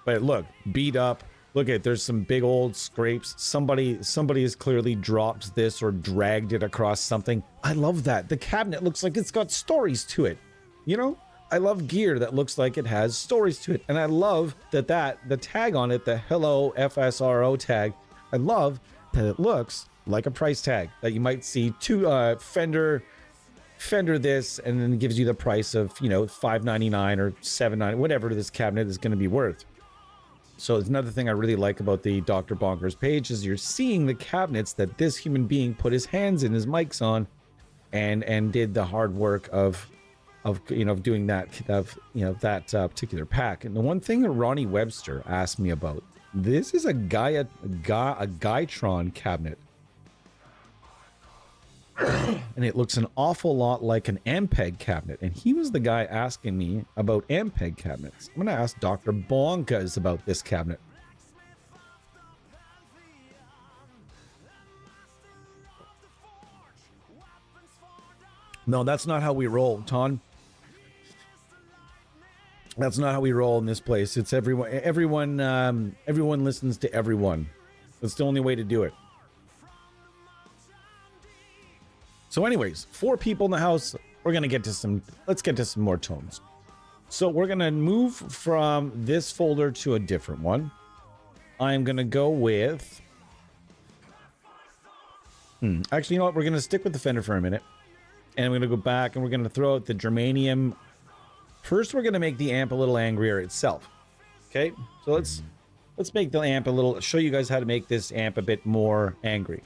But look, beat up. Look at, there's some big old scrapes. Somebody has clearly dropped this or dragged it across something. I love that. The cabinet looks like it's got stories to it. You know, I love gear that looks like it has stories to it. And I love that the tag on it, the Hello FSRO tag, I love that it looks like a price tag that you might see to Fender this, and then gives you the price of, $5.99 or $7.99, whatever this cabinet is going to be worth. So it's another thing I really like about the Dr. Bonkers page is you're seeing the cabinets that this human being put his hands in, his mics on, and did the hard work of doing that particular pack. And the one thing that Ronnie Webster asked me about, this is a Guytron cabinet. And it looks an awful lot like an Ampeg cabinet. And he was the guy asking me about Ampeg cabinets. I'm going to ask Dr. Bonkers about this cabinet. No, that's not how we roll, Ton. That's not how we roll in this place. It's everyone listens to everyone. That's the only way to do it. So anyways, 4 people in the house. We're going to get to some, let's get to some more tones. So we're going to move from this folder to a different one. I'm going to go with, actually, you know what? We're going to stick with the Fender for a minute. And I'm going to go back and we're going to throw out the germanium. First, we're going to make the amp a little angrier itself. Okay, so let's make the amp a little, show you guys how to make this amp a bit more angry.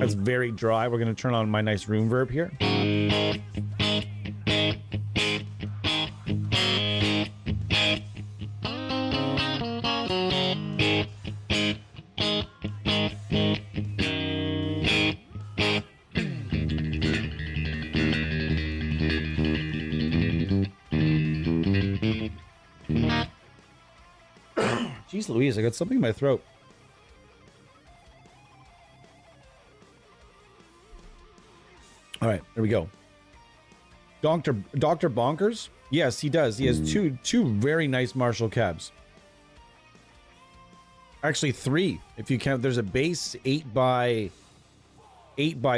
That's very dry. We're going to turn on my nice room verb here. Jeez Louise, I got something in my throat. All right, there we go. Dr. Bonkers? Yes, he does. He has two very nice Marshall cabs. Actually, 3 if you count. There's a bass 8 by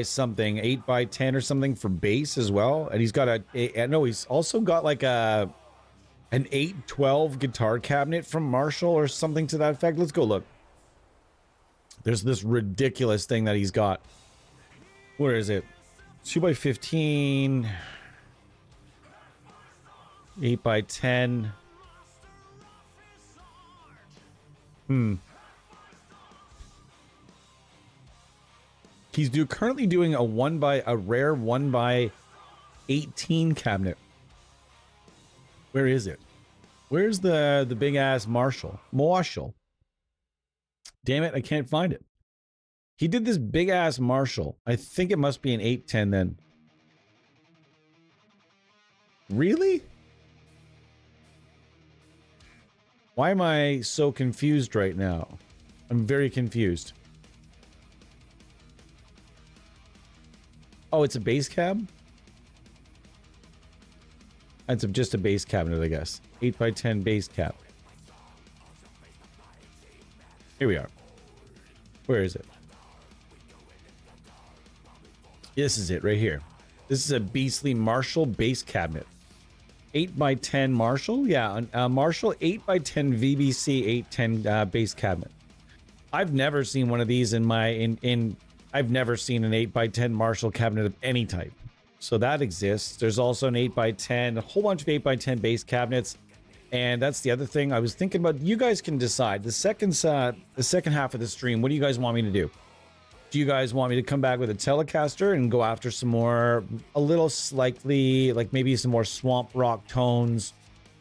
something, 8 by 10 or something for bass as well. And he's got no, he's also got like an 812 guitar cabinet from Marshall or something to that effect. Let's go look. There's this ridiculous thing that he's got. Where is it? 2 by 15, 8 by 10. He's currently doing a rare 1 by 18 cabinet. Where is it? Where's the big ass Marshall? Damn it, I can't find it. He did this big ass Marshall. I think it must be an 810 then. Really? Why am I so confused right now? I'm very confused. Oh, it's a bass cab? That's just a bass cabinet, I guess. 8 by 10 bass cab. Here we are. Where is it? This is it right here. This is a beastly Marshall bass cabinet. 8 by 10 Marshall? Yeah, Marshall 8 by 10 VBC 810 bass cabinet. I've never seen one of these in my I've never seen an 8 by 10 Marshall cabinet of any type. So that exists. There's also an 8 by 10, a whole bunch of 8 by 10 bass cabinets. And that's the other thing I was thinking about. You guys can decide. The second half of the stream, what do you guys want me to do? Do you guys want me to come back with a Telecaster and go after some more, a little slightly, like maybe some more swamp rock tones?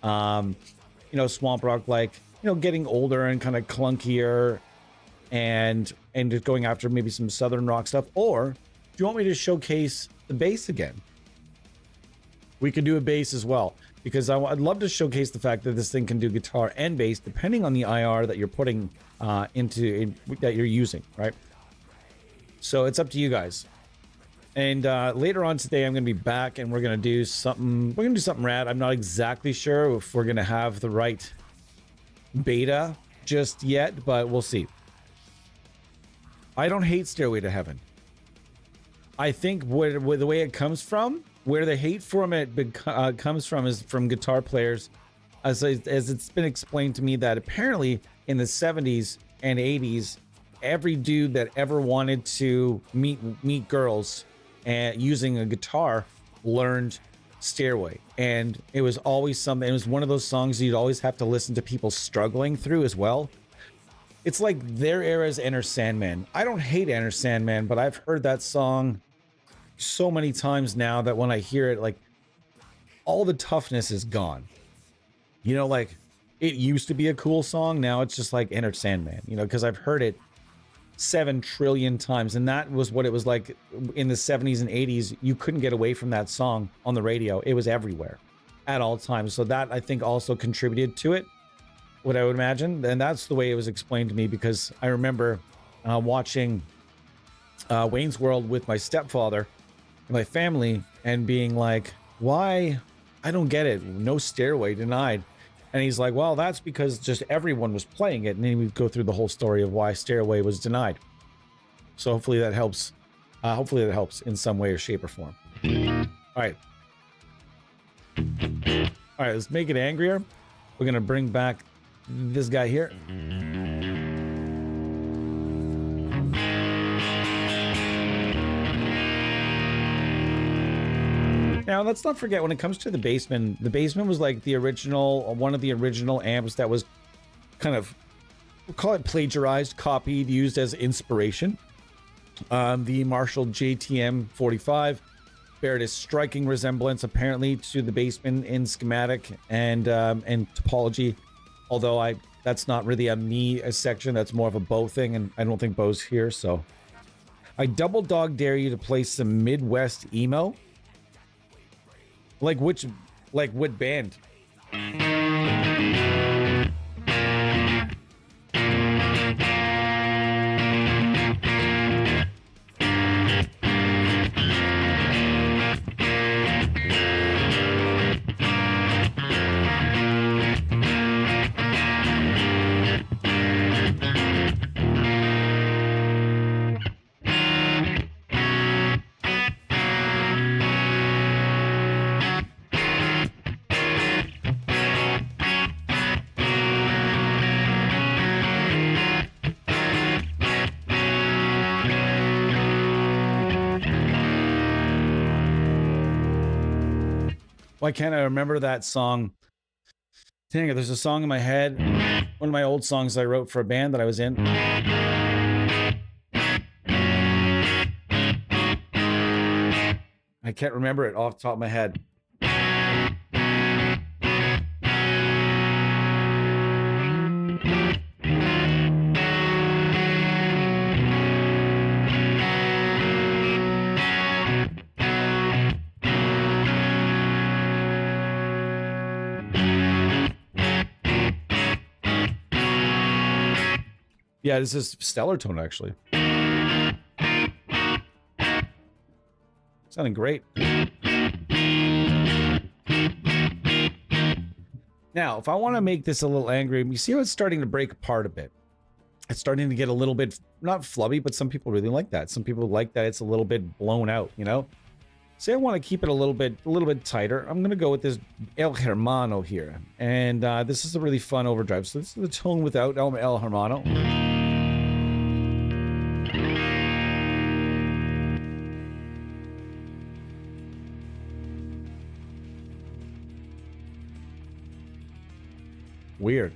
You know, swamp rock, like, you know, getting older and kind of clunkier, and just going after maybe some southern rock stuff? Or do you want me to showcase the bass again? We could do a bass as well, because I'd love to showcase the fact that this thing can do guitar and bass depending on the IR that you're putting that you're using, right? So it's up to you guys. And later on today, I'm going to be back and we're going to do something. We're going to do something rad. I'm not exactly sure if we're going to have the right beta just yet, but we'll see. I don't hate Stairway to Heaven. I think where the way it comes from, where the hate from it comes from, is from guitar players. As it's been explained to me that apparently in the 70s and 80s, every dude that ever wanted to meet girls and using a guitar learned Stairway, and it was always something. It was one of those songs you'd always have to listen to people struggling through as well. It's like their era's Enter Sandman. I don't hate Enter Sandman, but I've heard that song so many times now that when I hear it, like, all the toughness is gone. You know, like, it used to be a cool song. Now it's just like Enter Sandman, you know, because I've heard it 7 trillion times, and that was what it was like in the 70s and 80s. You couldn't get away from that song on the radio. It was everywhere at all times. So that, I think, also contributed to it, what I would imagine. And that's the way it was explained to me, because I remember watching Wayne's World with my stepfather and my family and being like, why? I don't get it. No Stairway, denied. And he's like, well, that's because just everyone was playing it. And then we go through the whole story of why Stairway was denied. So hopefully that helps. Hopefully that helps in some way or shape or form. All right. All right, let's make it angrier. We're going to bring back this guy here. Now, let's not forget, when it comes to the Bassman was like the original, one of the original amps that was kind of, we'll call it plagiarized, copied, used as inspiration. The Marshall JTM 45 bears a striking resemblance, apparently, to the Bassman in schematic and topology. Although that's not really a section, that's more of a Bo thing, and I don't think Bo's here, so. I double dog dare you to play some Midwest emo. Like what band? Why can't I remember that song? Dang it, there's a song in my head. One of my old songs I wrote for a band that I was in. I can't remember it off the top of my head. Yeah, this is Stellar Tone, actually. Sounding great. Now, if I want to make this a little angry, you see how it's starting to break apart a bit. It's starting to get a little bit, not flubby, but some people really like that. Some people like that it's a little bit blown out, you know? Say I want to keep it a little bit tighter. I'm going to go with this El Hermano here. And this is a really fun overdrive. So this is the tone without El Hermano. Weird.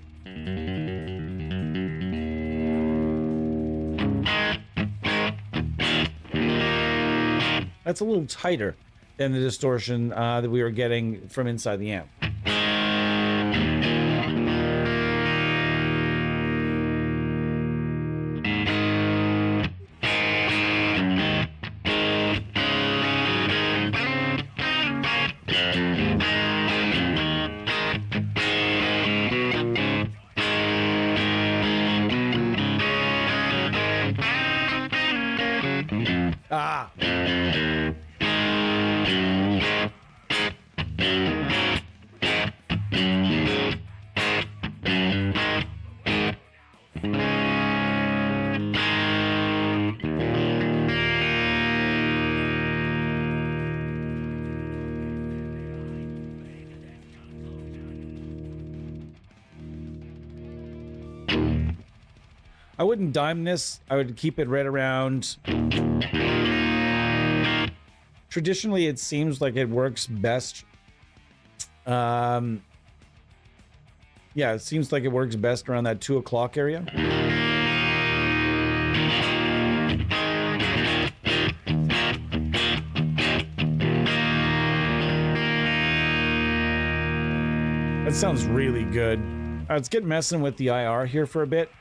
That's a little tighter than the distortion that we were getting from inside the amp. Ah. I wouldn't dime this. I would keep it right around. Traditionally, it seems like it works best. Yeah, it seems like it works best around that 2 o'clock area. That sounds really good. All right, let's get messing with the IR here for a bit.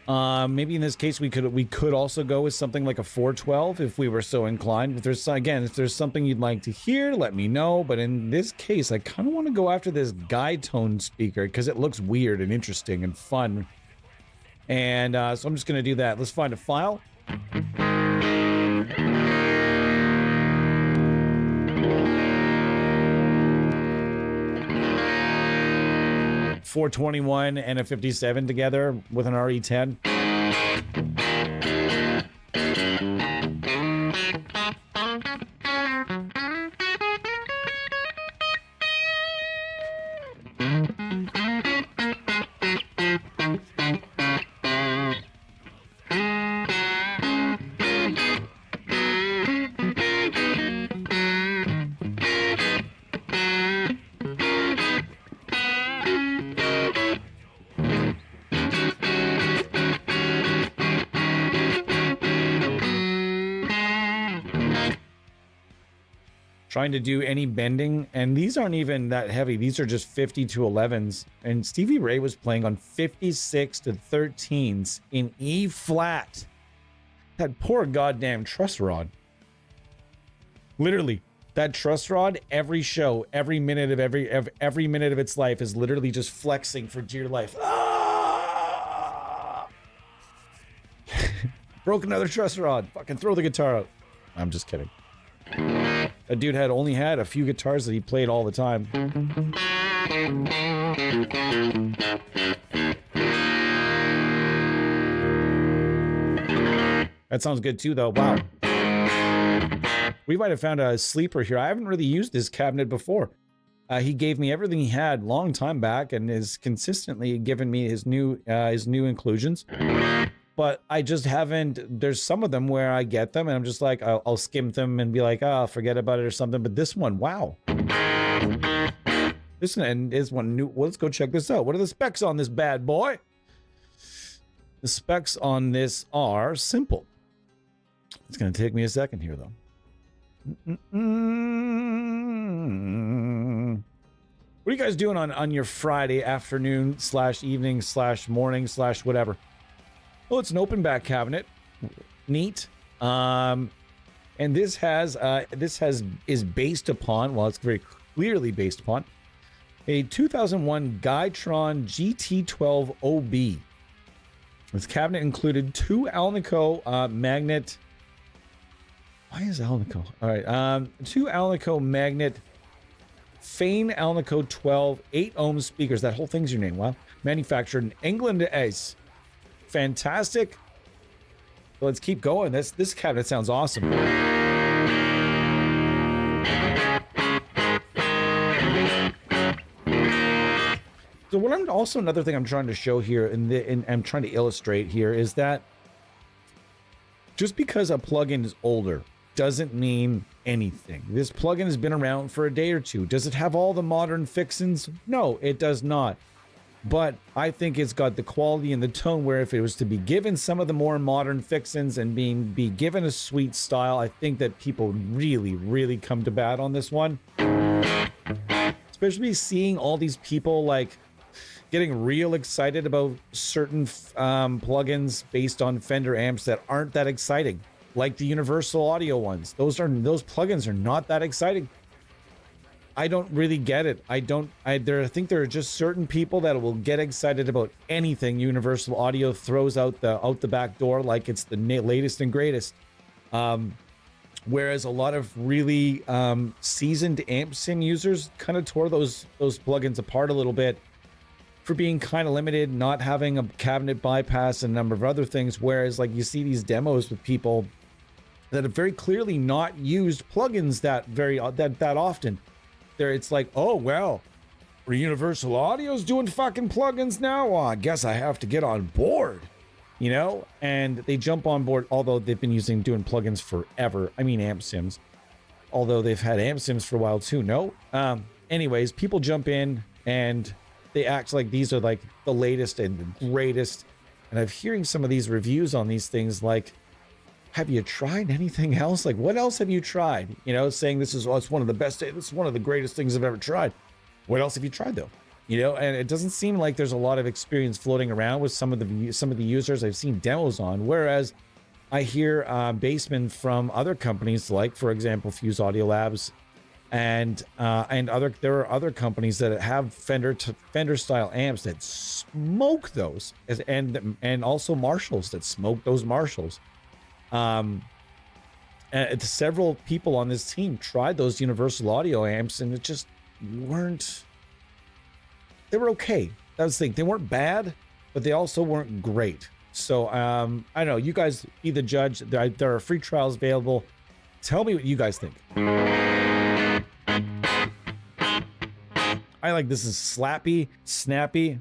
Maybe in this case we could also go with something like a 412 if we were so inclined. If there's something you'd like to hear, let me know. But in this case, I kind of want to go after this guide tone speaker because it looks weird and interesting and fun. And so I'm just going to do that. Let's find a file. 421 and a 57 together with an RE10. trying to do any bending, and these aren't even that heavy. These are just 50 to 11s, and Stevie Ray was playing on 56 to 13s in E flat. That poor goddamn truss rod. Literally, that truss rod, every show, every minute of every minute of its life is literally just flexing for dear life. Ah! Broke another truss rod. Fucking throw the guitar out. I'm just kidding. That dude only had a few guitars that he played all the time. That sounds good too, though. Wow. We might have found a sleeper here. I haven't really used this cabinet before. He gave me everything he had long time back and has consistently given me his new inclusions. But I just haven't. There's some of them where I get them and I'm just like, I'll skim them and be like, oh, forget about it or something. But this one, wow. This one is one new. Well, let's go check this out. What are the specs on this bad boy? The specs on this are simple. It's going to take me a second here, though. What are you guys doing on your Friday afternoon / evening / morning / whatever? Oh, it's an open back cabinet. Neat. And this is based upon, well, it's very clearly based upon a 2001 Guytron GT12 OB. This cabinet included 2 Alnico magnet. Why is Alnico? All right. 2 Alnico magnet Fane Alnico 12 8-ohm speakers. That whole thing's your name. Wow. Manufactured in England. Ace. Fantastic. Let's keep going. This cabinet sounds awesome. So what I'm also, another thing I'm trying to show here and I'm trying to illustrate here is that just because a plugin is older doesn't mean anything. This plugin has been around for a day or two. Does it have all the modern fixins? No, it does not. But I think it's got the quality and the tone where if it was to be given some of the more modern fixins and be given a sweet style, I think that people really, really come to bat on this one. Especially seeing all these people like getting real excited about certain plugins based on Fender amps that aren't that exciting, like the Universal Audio ones. Those plugins are not that exciting. I don't really get it. I think there are just certain people that will get excited about anything Universal Audio throws out the back door like it's the latest and greatest. Whereas a lot of really seasoned amp sim users kind of tore those plugins apart a little bit for being kind of limited, not having a cabinet bypass and a number of other things. Whereas like you see these demos with people that have very clearly not used plugins that often. It's like, oh, well, Universal Audio's doing fucking plugins now? Well, I guess I have to get on board, you know? And they jump on board, although they've been doing plugins forever. I mean, amp sims. Although they've had amp sims for a while too, no? Anyways, people jump in and they act like these are like the latest and the greatest. And I'm hearing some of these reviews on these things like, have you tried anything else? Like, what else have you tried? You know, saying it's one of the best, it's one of the greatest things I've ever tried. What else have you tried though? You know, and it doesn't seem like there's a lot of experience floating around with some of the users I've seen demos on. Whereas I hear bassmen from other companies, like for example, Fuse Audio Labs, and there are other companies that have Fender style amps that smoke those, and also Marshalls that smoke those Marshalls. Several people on this team tried those Universal Audio amps and it just they were okay. That was the thing. They weren't bad, but they also weren't great. So, I don't know. You guys be the judge. There are free trials available. Tell me what you guys think. I like this is slappy, snappy.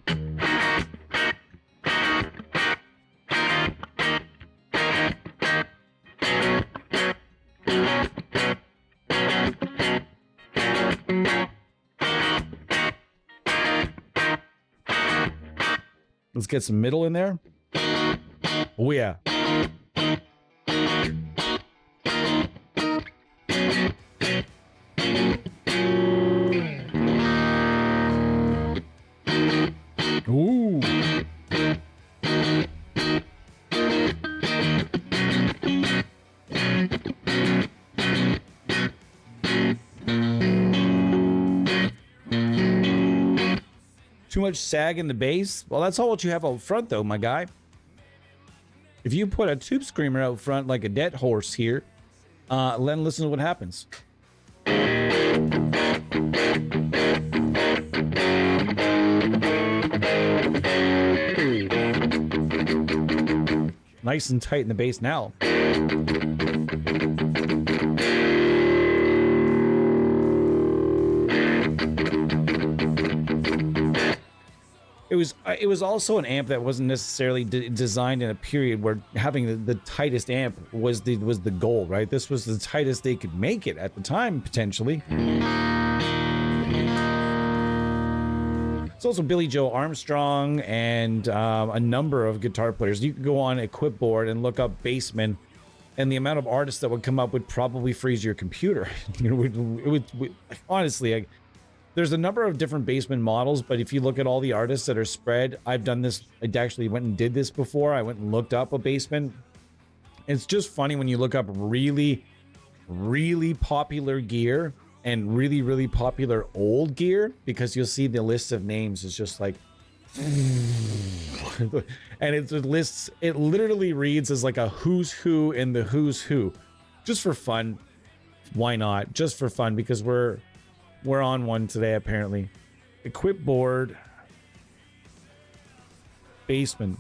Let's get some middle in there. Oh yeah. Ooh. Too much sag in the bass? Well, that's all what you have out front, though, my guy. If you put a tube screamer out front like a dead horse here, then listen to what happens. Nice and tight in the bass now. It was also an amp that wasn't necessarily designed in a period where having the tightest amp was the goal, right? This was the tightest they could make it at the time, potentially. It's also Billy Joe Armstrong and a number of guitar players. You could go on Equip board and look up bassmen, and the amount of artists that would come up would probably freeze your computer. You know, it would honestly. There's a number of different bassman models, but if you look at all the artists that are spread, I've done this. I actually went and did this before. I went and looked up a bassman. It's just funny when you look up really, really popular gear and really, really popular old gear, because you'll see the list of names is just like, and it literally reads as like a who's who in the who's who, just for fun. Why not? Just for fun, because we're on one today, apparently. Equip board. Bassman.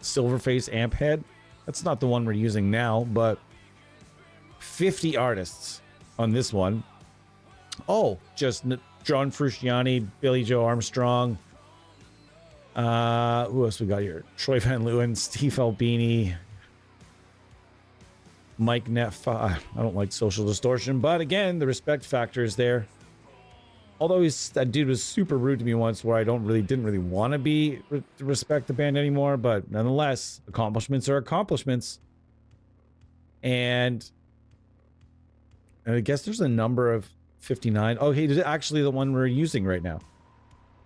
Silverface amp head. That's not the one we're using now, but 50 artists on this one. Oh, just John Frusciante, Billy Joe Armstrong. Who else we got here? Troy Van Leeuwen, Steve Albini, Mike Neff. I don't like Social Distortion, but again, the respect factor is there. Although that dude was super rude to me once, where I didn't really want to respect the band anymore. But nonetheless, accomplishments are accomplishments. And I guess there's a number of 59. Oh, hey, this is actually the one we're using right now.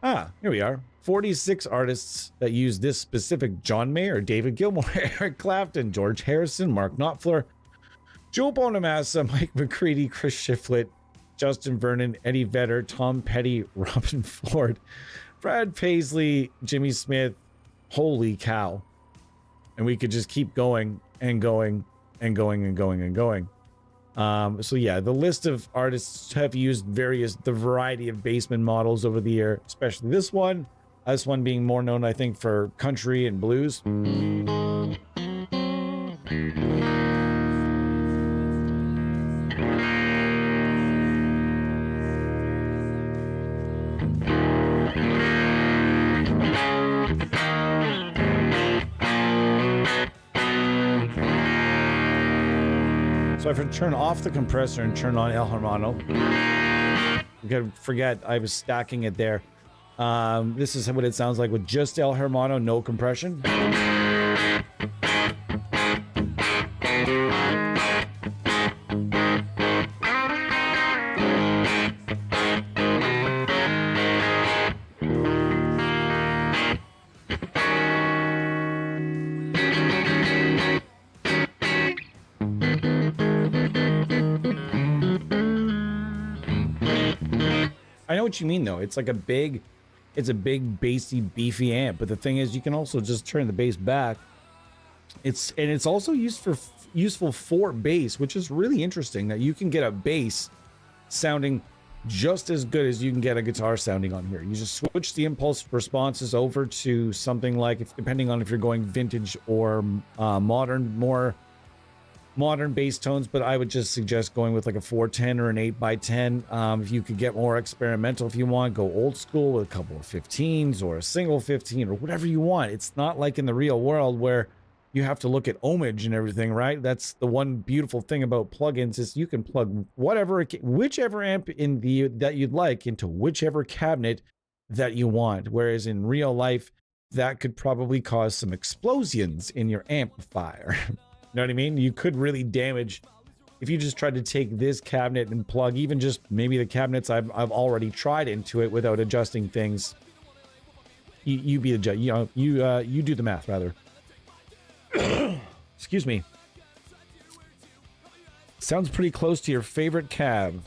Ah, here we are. 46 artists that use this specific John Mayer, David Gilmour, Eric Clapton, George Harrison, Mark Knopfler, Joe Bonamassa, Mike McCready, Chris Shiflett, Justin Vernon, Eddie Vedder, Tom Petty, Robin Ford, Brad Paisley, Jimmy Smith. Holy cow. And we could just keep going and going and going and going and going. So yeah, the list of artists have used the variety of bassman models over the year, especially this one being more known, I think, for country and blues. So if I turn off the compressor and turn on El Hermano, you gotta forget I was stacking it there. This is what it sounds like with just El Hermano, no compression. I know what you mean, though. It's like a big bassy, beefy amp. But the thing is, you can also just turn the bass back. It's also useful for bass, which is really interesting. That you can get a bass sounding just as good as you can get a guitar sounding on here. You just switch the impulse responses over to something like, depending on if you're going vintage or more modern bass tones, but I would just suggest going with like a 410 or an 8x10. If you could get more experimental, if you want, go old school with a couple of 15s or a single 15 or whatever you want. It's not like in the real world where you have to look at ohmage and everything, right? That's the one beautiful thing about plugins, is you can plug whichever amp that you'd like into whichever cabinet that you want. Whereas in real life, that could probably cause some explosions in your amplifier. You know what I mean? You could really damage if you just tried to take this cabinet and plug even just maybe the cabinets I've already tried into it without adjusting things, you be the judge. You know, you do the math rather. Excuse me. Sounds pretty close to your favorite cab.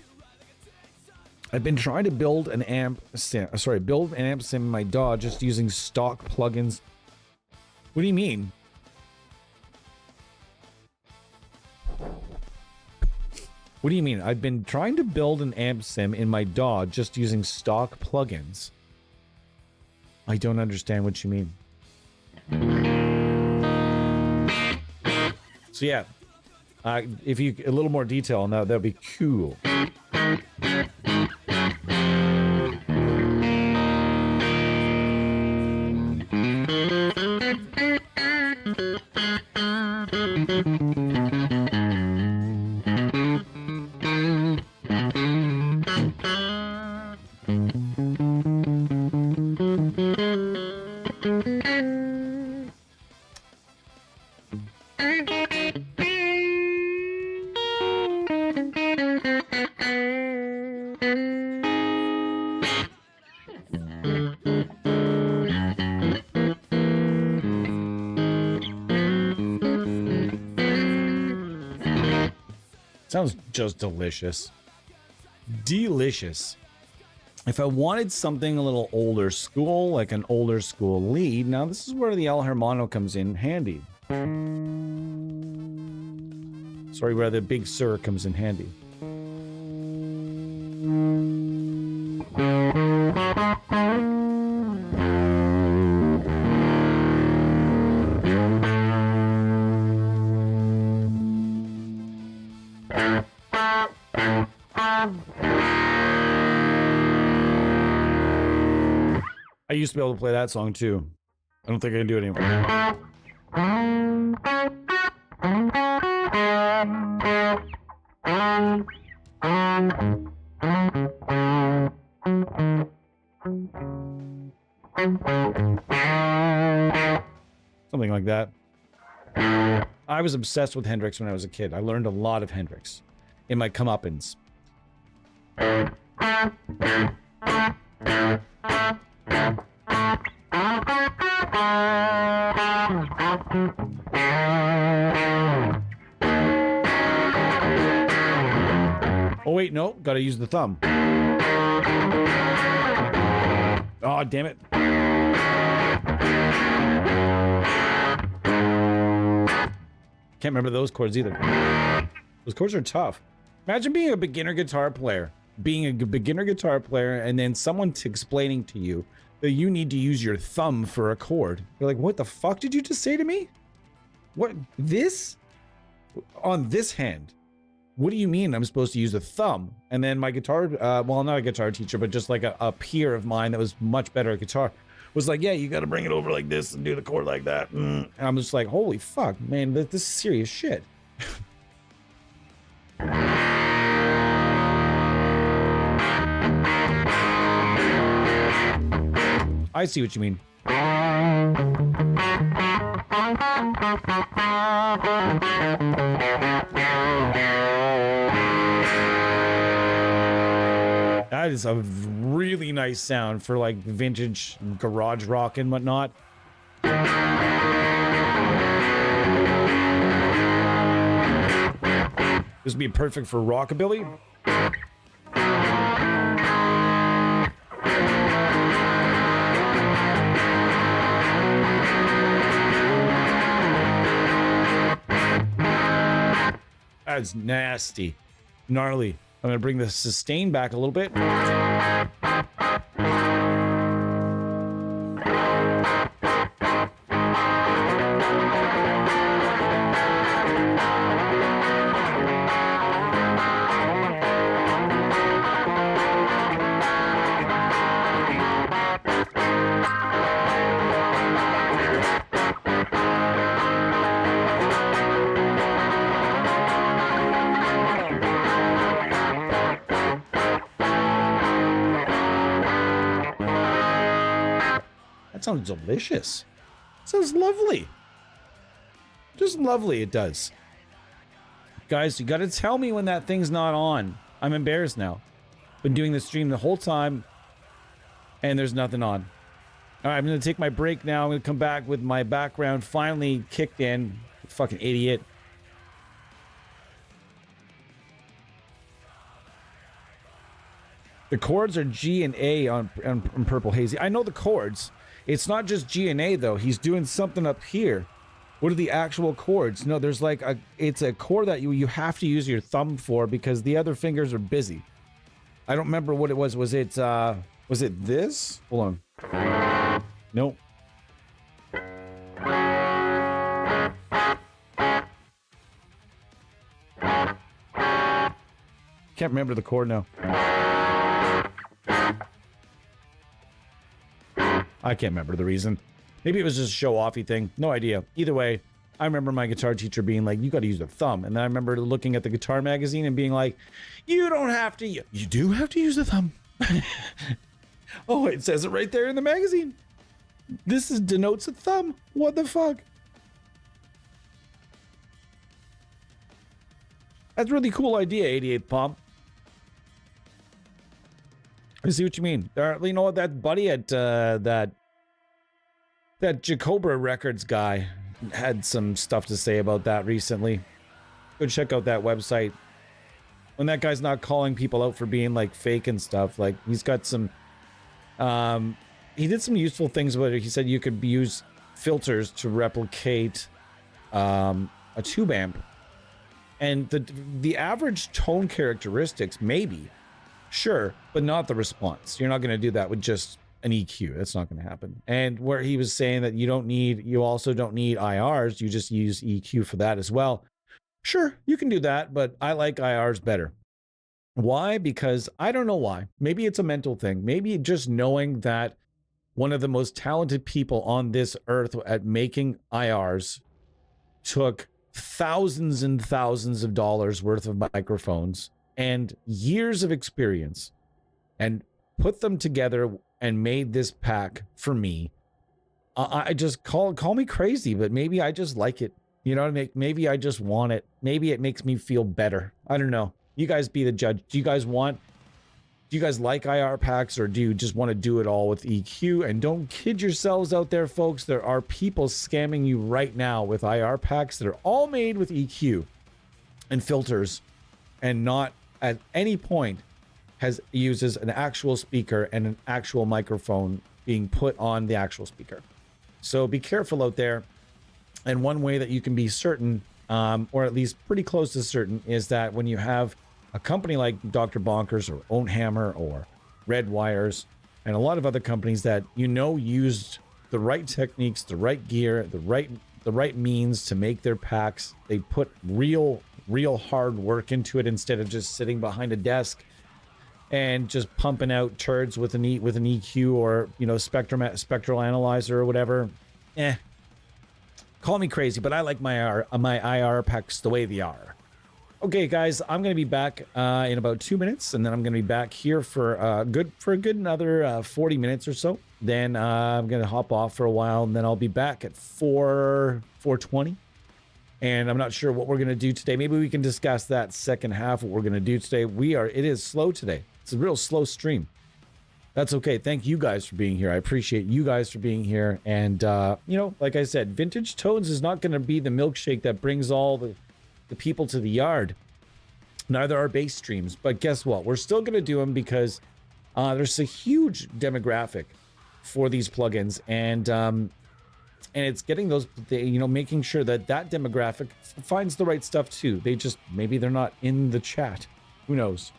I've been trying to build an amp sim in my DAW just using stock plugins. What do you mean? What do you mean? I've been trying to build an amp sim in my DAW just using stock plugins. I don't understand what you mean. So yeah, if you a little more detail on that, that'd be cool. Sounds just delicious. Delicious. If I wanted something a little older school, like an older school lead, now this is where the El Hermano comes in handy. Sorry, where the Big Sur comes in handy. I used to be able to play that song too. I don't think I can do it anymore. Something like that. I was obsessed with Hendrix when I was a kid. I learned a lot of Hendrix in my comeuppance. Oh wait, no, gotta use the thumb. Oh, damn it. Can't remember those chords either. Those chords are tough. Imagine being a beginner guitar player. And then someone explaining to you that you need to use your thumb for a chord. You're like, what the fuck did you just say to me? What? This? On this hand? What do you mean I'm supposed to use a thumb? And then my guitar, well, not a guitar teacher, but just like a peer of mine that was much better at guitar, was like, yeah, you got to bring it over like this and do the chord like that. And I'm just like, holy fuck, man, this is serious shit. I see what you mean. That is a really nice sound for like vintage garage rock and whatnot. This would be perfect for rockabilly. That's nasty. Gnarly. I'm gonna bring the sustain back a little bit. Sounds delicious. Sounds lovely. Just lovely, it does. Guys, you got to tell me when that thing's not on. I'm embarrassed now. Been doing the stream the whole time, and there's nothing on. All right, I'm going to take my break now. I'm going to come back with my background finally kicked in. Fucking idiot. The chords are G and A on Purple Hazy. I know the chords. It's not just G and A, though. He's doing something up here. What are the actual chords? No, there's like it's a chord that you have to use your thumb for because the other fingers are busy. I don't remember what it was. Was it this? Hold on. Nope. Can't remember the chord now. I can't remember the reason. Maybe it was just a show-offy thing. No idea. Either way, I remember my guitar teacher being like, you got to use the thumb. And then I remember looking at the guitar magazine and being like, you don't have to. You do have to use the thumb. Oh, it says it right there in the magazine. This denotes a thumb. What the fuck? That's a really cool idea, 88 Pump. I see what you mean. You know what, that buddy at that Jacobra Records guy had some stuff to say about that recently. Go check out that website. When that guy's not calling people out for being like fake and stuff, like he's got some he did some useful things about it. He said you could use filters to replicate a tube amp. And the average tone characteristics, maybe. Sure, but not the response. You're not going to do that with just an EQ. That's not going to happen. And where he was saying that you also don't need IRs, you just use EQ for that as well. Sure, you can do that, but I like IRs better. Why? Because I don't know why. Maybe it's a mental thing. Maybe just knowing that one of the most talented people on this earth at making IRs took thousands and thousands of dollars worth of microphones and years of experience and put them together and made this pack for me. I just call me crazy, but maybe I just like it. You know what I mean? Maybe I just want it. Maybe it makes me feel better. I don't know. You guys be the judge. Do you guys like IR packs, or do you just want to do it all with EQ? And don't kid yourselves out there, folks. There are people scamming you right now with IR packs that are all made with EQ and filters and not at any point uses an actual speaker and an actual microphone being put on the actual speaker. So be careful out there. And one way that you can be certain, or at least pretty close to certain, is that when you have a company like Dr. Bonkers or Ownhammer or Red Wires and a lot of other companies that used the right techniques, the right gear, the right means to make their packs, they put real hard work into it instead of just sitting behind a desk and just pumping out turds with an EQ or spectral analyzer or whatever. Call me crazy, but I like my IR packs the way they are. Okay, guys, I'm going to be back in about 2 minutes, and then I'm going to be back here for a good another 40 minutes or so. Then I'm going to hop off for a while, and then I'll be back at 4:20. And I'm not sure what we're going to do today. Maybe we can discuss that second half, what we're going to do today. It is slow today. It's a real slow stream. That's okay. Thank you guys for being here. I appreciate you guys for being here. And, like I said, Vintage Tones is not going to be the milkshake that brings all the people to the yard. Neither are bass streams. But guess what? We're still going to do them because there's a huge demographic for these plugins. And it's getting those, making sure that demographic finds the right stuff too. Maybe they're not in the chat. Who knows?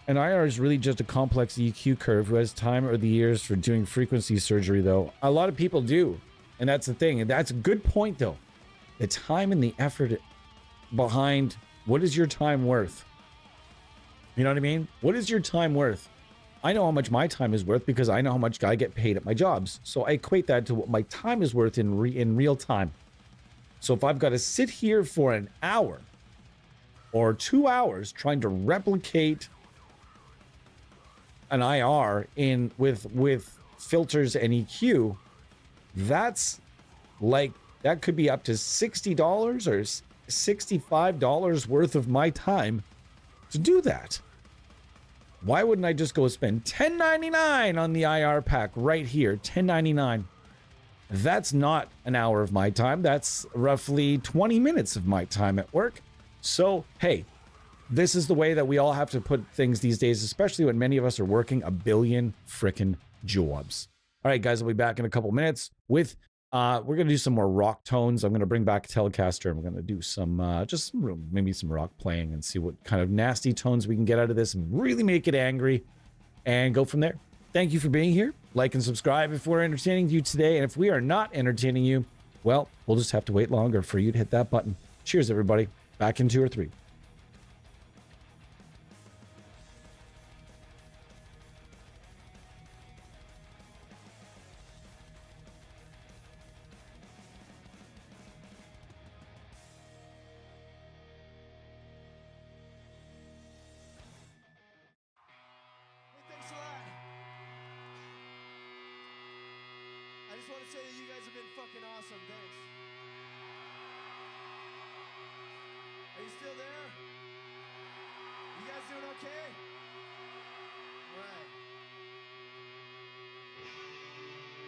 An IR is really just a complex EQ curve. Who has time or the years for doing frequency surgery, though? A lot of people do. And that's the thing. And that's a good point, though. The time and the effort behind what is your time worth? You know what I mean? What is your time worth? I know how much my time is worth because I know how much I get paid at my jobs. So I equate that to what my time is worth in real time. So if I've got to sit here for an hour or 2 hours trying to replicate an IR with filters and EQ, that could be up to $60 or $65 worth of my time to do that. Why wouldn't I just go spend $10.99 on the IR pack right here? $10.99. That's not an hour of my time. That's roughly 20 minutes of my time at work. So, hey, this is the way that we all have to put things these days, especially when many of us are working a billion frickin' jobs. All right, guys, I'll be back in a couple minutes with, we're going to do some more rock tones. I'm going to bring back a Telecaster and we're going to do some, maybe some rock playing and see what kind of nasty tones we can get out of this and really make it angry and go from there. Thank you for being here. Like and subscribe if we're entertaining you today. And if we are not entertaining you, well, we'll just have to wait longer for you to hit that button. Cheers, everybody. Back in 2 or 3. Thanks a lot. I just want to say that you guys have been fucking awesome. Thanks. Are you still there? You guys doing okay? All right.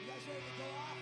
You guys ready to go off?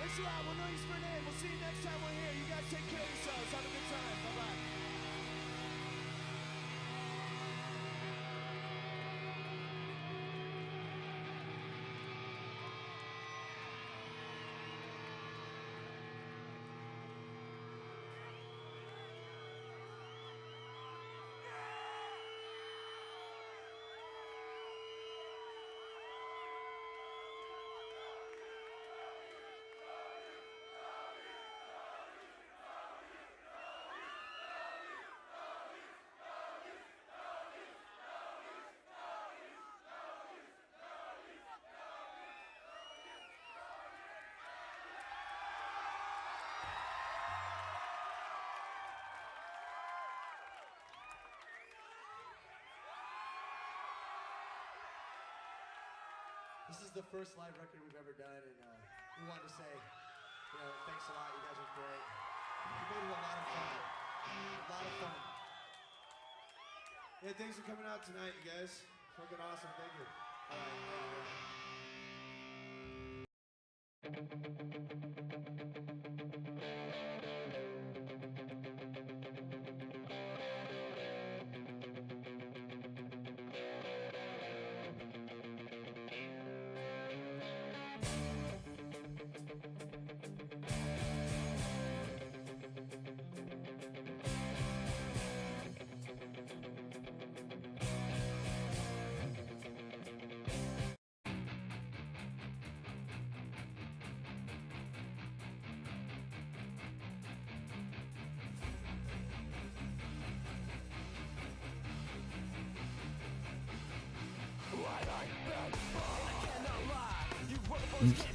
Thanks a lot. We'll know you for a name. We'll see you next time we're here. You guys take care of yourselves. Have a good time. Bye-bye. This is the first live record we've ever done, and we wanted to say, thanks a lot. You guys are great. You made it a lot of fun. A lot of fun. Yeah, thanks for coming out tonight, you guys. Fucking awesome. Thank you. All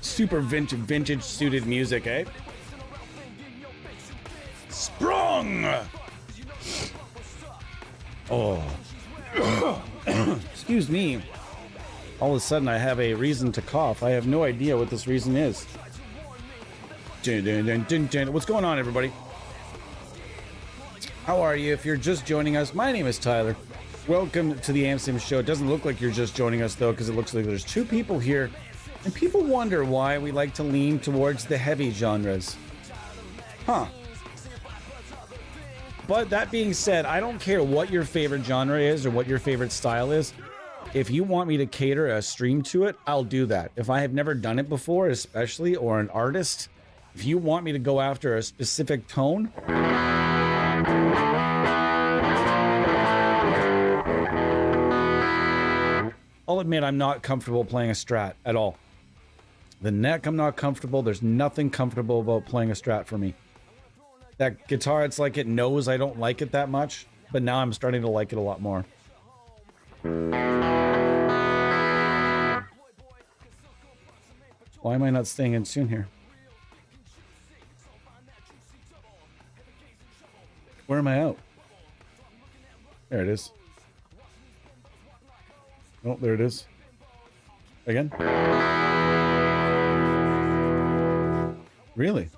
Super vintage suited music, eh? Sprung! Oh. Excuse me. All of a sudden I have a reason to cough. I have no idea what this reason is. Dun, dun, dun, dun, dun. What's going on, everybody? How are you? If you're just joining us, my name is Tyler. Welcome to the AmSim Show. It doesn't look like you're just joining us, though, because it looks like there's two people here. And people wonder why we like to lean towards the heavy genres. Huh. But that being said, I don't care what your favorite genre is or what your favorite style is. If you want me to cater a stream to it, I'll do that. If I have never done it before, especially, or an artist, if you want me to go after a specific tone, I'll admit I'm not comfortable playing a Strat at all. The neck, I'm not comfortable. There's nothing comfortable about playing a Strat for me. That guitar, it's like it knows I don't like it that much, but now I'm starting to like it a lot more. Why am I not staying in tune here? Where am I out? There it is. Oh, there it is. Again? Really?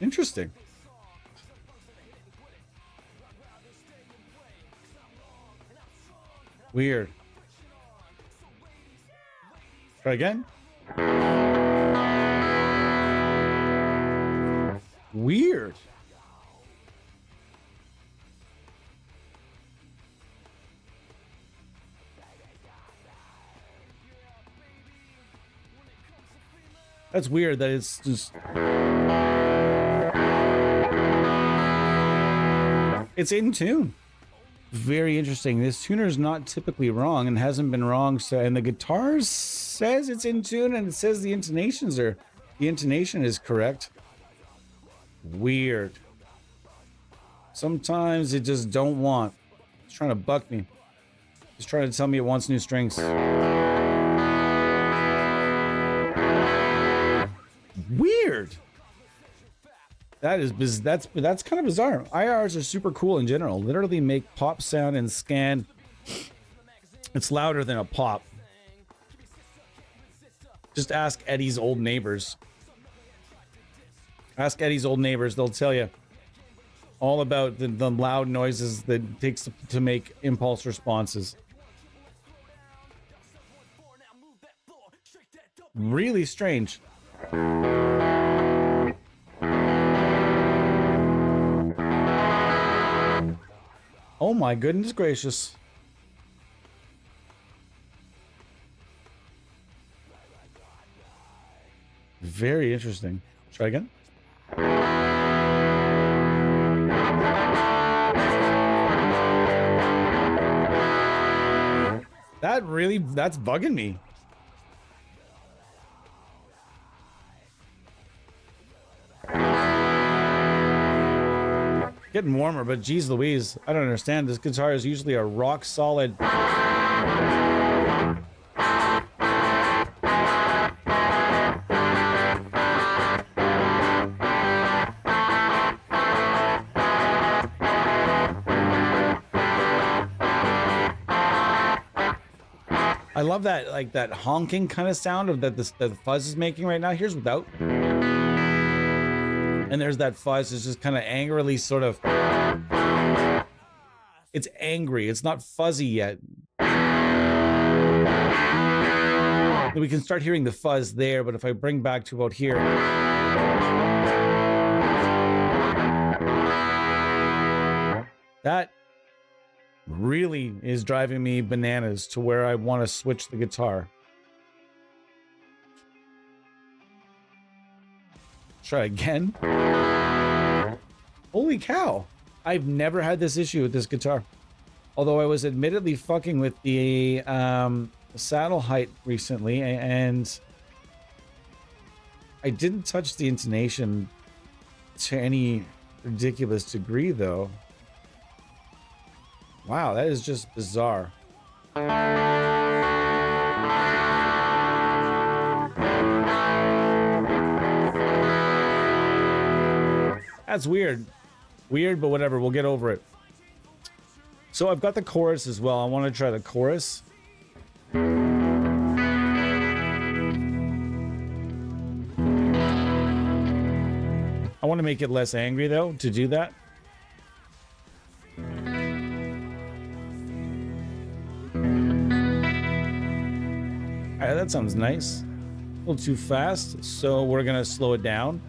Interesting. Weird. Try again. Weird. That's weird that it's just... It's in tune. Very interesting. This tuner is not typically wrong and hasn't been wrong. So, and the guitar says it's in tune and it says the intonations are... The intonation is correct. Weird. Sometimes it just don't want. It's trying to buck me. It's trying to tell me it wants new strings. Weird. That's kind of bizarre. IRs are super cool in general. Literally make pop sound and scan. It's louder than a pop. Just ask Eddie's old neighbors. Ask Eddie's old neighbors. They'll tell you all about the loud noises that it takes to make impulse responses. Really strange. Oh my goodness gracious. Very interesting. Try again. That's bugging me. Getting warmer, but geez Louise, I don't understand. This guitar is usually a rock solid. I love that, like that honking kind of sound of that the fuzz is making right now. Here's without. And there's that fuzz. It's just kind of angrily sort of. It's angry. It's not fuzzy yet. We can start hearing the fuzz there, but if I bring back to about here. That really is driving me bananas to where I want to switch the guitar. Try again. Holy cow. I've never had this issue with this guitar. Although I was admittedly fucking with the saddle height recently, and I didn't touch the intonation to any ridiculous degree though. Wow, that is just bizarre. That's weird. Weird, but whatever, we'll get over it. So I've got the chorus as well. I want to try the chorus. I want to make it less angry though to do that. Alright, that sounds nice. A little too fast, so we're gonna slow it down.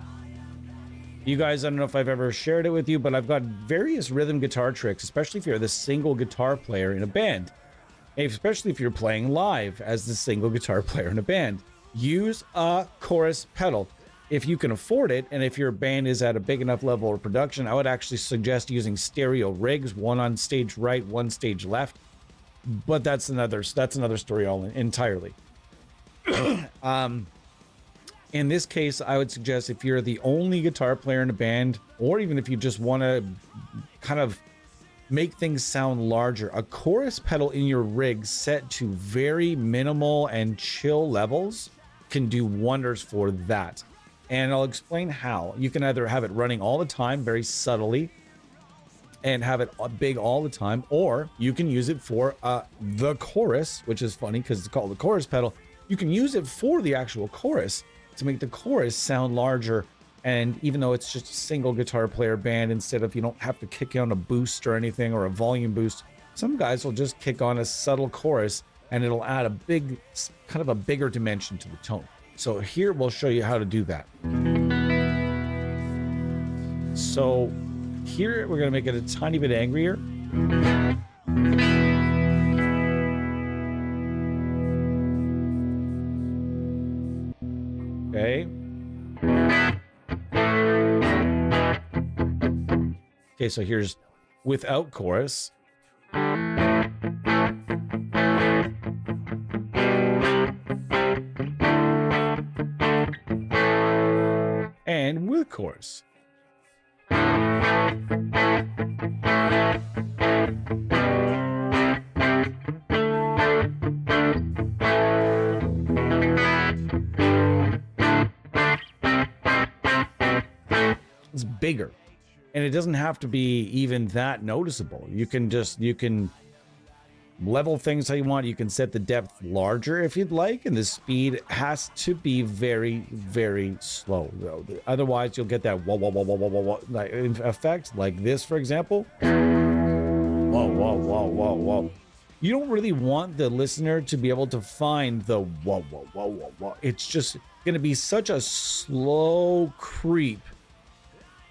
You guys, I don't know if I've ever shared it with you, but I've got various rhythm guitar tricks, especially if you're the single guitar player in a band. Especially if you're playing live as the single guitar player in a band. Use a chorus pedal. If you can afford it, and if your band is at a big enough level of production, I would actually suggest using stereo rigs, one on stage right, one stage left. But that's another story entirely. In this case, I would suggest if you're the only guitar player in a band, or even if you just want to kind of make things sound larger, a chorus pedal in your rig set to very minimal and chill levels can do wonders for that. And I'll explain how. You can either have it running all the time, very subtly, and have it big all the time, or you can use it for the chorus, which is funny because it's called the chorus pedal. You can use it for the actual chorus to make the chorus sound larger. And even though it's just a single guitar player band, instead of, you don't have to kick on a boost or anything, or a volume boost, some guys will just kick on a subtle chorus and it'll add a big, kind of a bigger dimension to the tone. So here we'll show you how to do that. So here we're going to make it a tiny bit angrier. Okay. Okay, so here's without chorus. And with chorus. It's bigger. And it doesn't have to be even that noticeable. You can level things how you want. You can set the depth larger if you'd like, and the speed has to be very, very slow though. Otherwise you'll get that whoa, whoa, whoa, whoa, whoa, whoa, whoa effect, like this, for example. Whoa, whoa, whoa, whoa, whoa. You don't really want the listener to be able to find the whoa, whoa, whoa, whoa, whoa. It's just going to be such a slow creep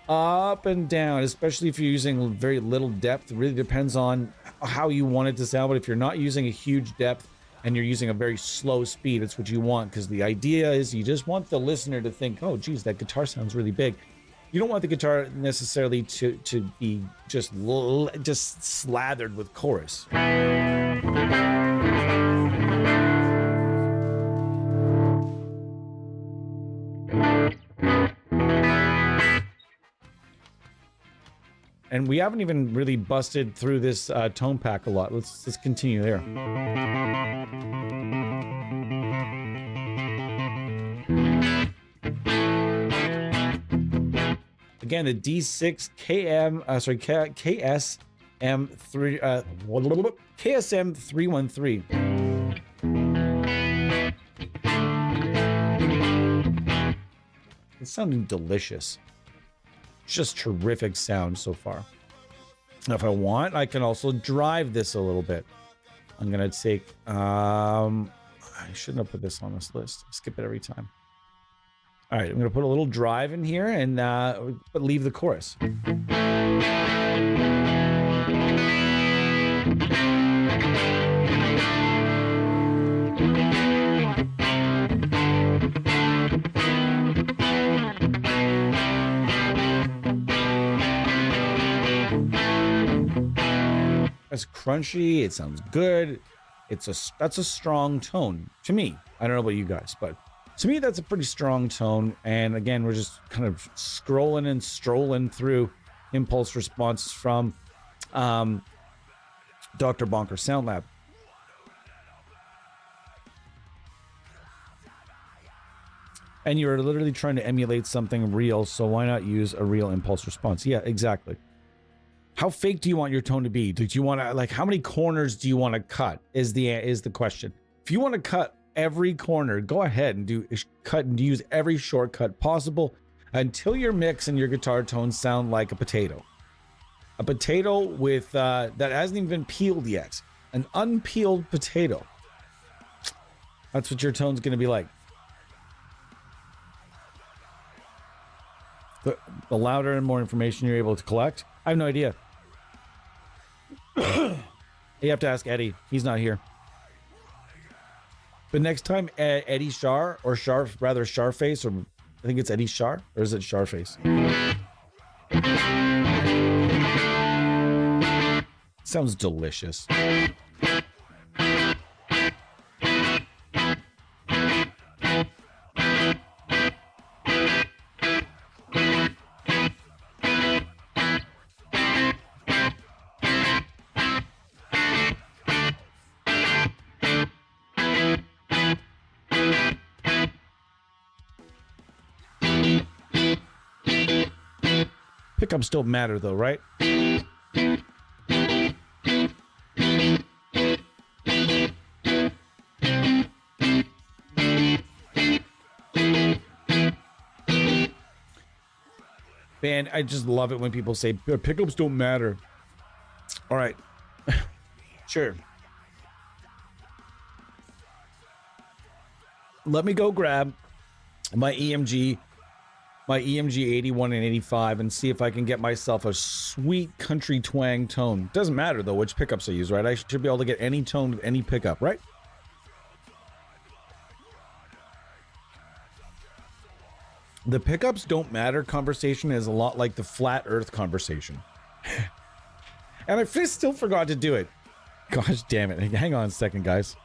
up and down, especially if you're using very little depth. It really depends on how you want it to sound, but if you're not using a huge depth and you're using a very slow speed, it's what you want, because the idea is you just want the listener to think, oh geez, that guitar sounds really big. You don't want the guitar necessarily to be just slathered with chorus. And we haven't even really busted through this tone pack a lot. Let's continue there. Again, the D6 KSM 313. It's sounding delicious. It's just terrific sound so far. Now, if I want, I can also drive this a little bit. I'm gonna take I shouldn't have put this on this list. I skip it every time. All right, I'm gonna put a little drive in here and but leave the chorus. It's crunchy. It sounds good. That's a strong tone to me. I don't know about you guys, but to me, that's a pretty strong tone. And again, we're just kind of scrolling and strolling through impulse responses from Dr. Bonker Sound Lab. And you're literally trying to emulate something real, so why not use a real impulse response? Yeah, exactly. How fake do you want your tone to be? Do you want to, like, how many corners do you want to cut is the question. If you want to cut every corner, go ahead and use every shortcut possible until your mix and your guitar tones sound like a potato. A potato with that hasn't even been peeled yet. An unpeeled potato. That's what your tone's going to be like. The louder and more information you're able to collect, I have no idea. You have to ask Eddie. He's not here. But next time Eddie Shar, or Sharface, or I think it's Eddie Shar, or is it Sharface? Sounds delicious. Pickups don't matter though, right? Man, I just love it when people say pickups don't matter. All right. Sure. Let me go grab my EMG 81 and 85 and see if I can get myself a sweet country twang tone. Doesn't matter though which pickups I use, right? I should be able to get any tone with any pickup, right? The pickups don't matter conversation is a lot like the flat earth conversation. And I still forgot to do it. Gosh damn it. Hang on a second, guys.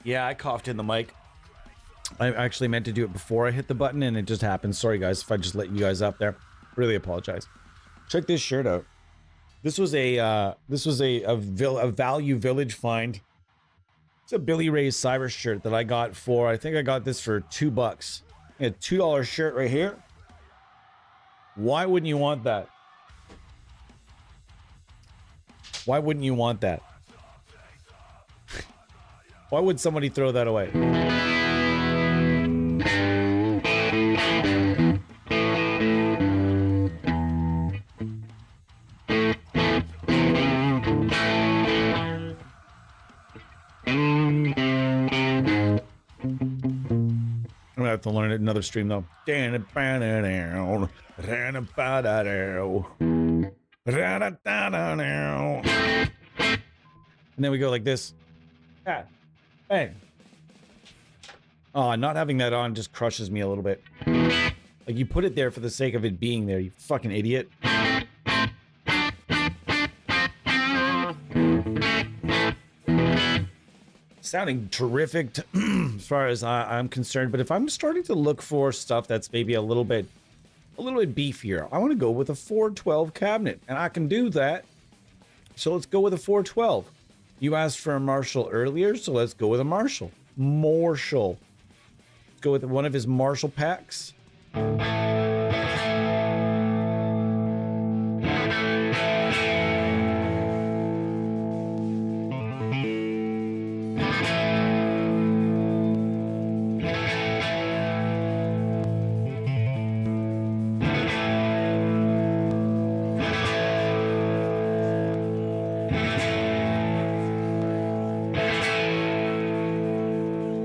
Yeah, I coughed in the mic. I actually meant to do it before I hit the button and it just happened. Sorry guys if I just let you guys up there. Really apologize. Check this shirt out. This was a Value Village find. It's a Billy Ray Cyrus shirt that I got for, I think I got this for $2. A $2 shirt right here. Why wouldn't you want that? Why wouldn't you want that? Why would somebody throw that away? I'm gonna have to learn it another stream though. And then we go like this. Yeah. Hey. Oh, not having that on just crushes me a little bit. Like you put it there for the sake of it being there, you fucking idiot. sounding terrific as far as I'm concerned. But if I'm starting to look for stuff that's maybe a little bit beefier, I want to go with a 412 cabinet, and I can do that. So let's go with a 412. You asked for a Marshall earlier, so let's go with a Marshall. Let's go with one of his Marshall packs.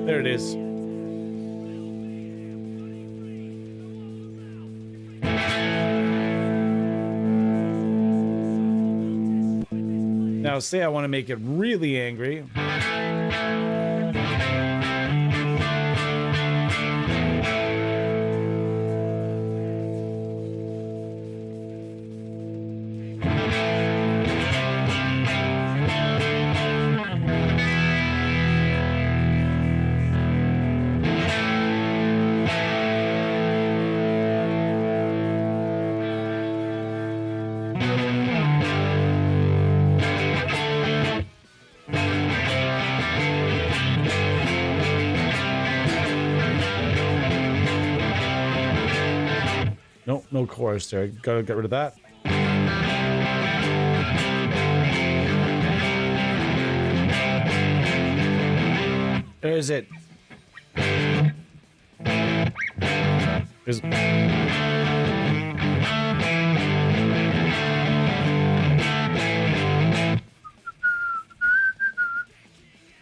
There it is. Now, say I want to make it really angry. Nope, no chorus there. Gotta get rid of that. There's it. There's...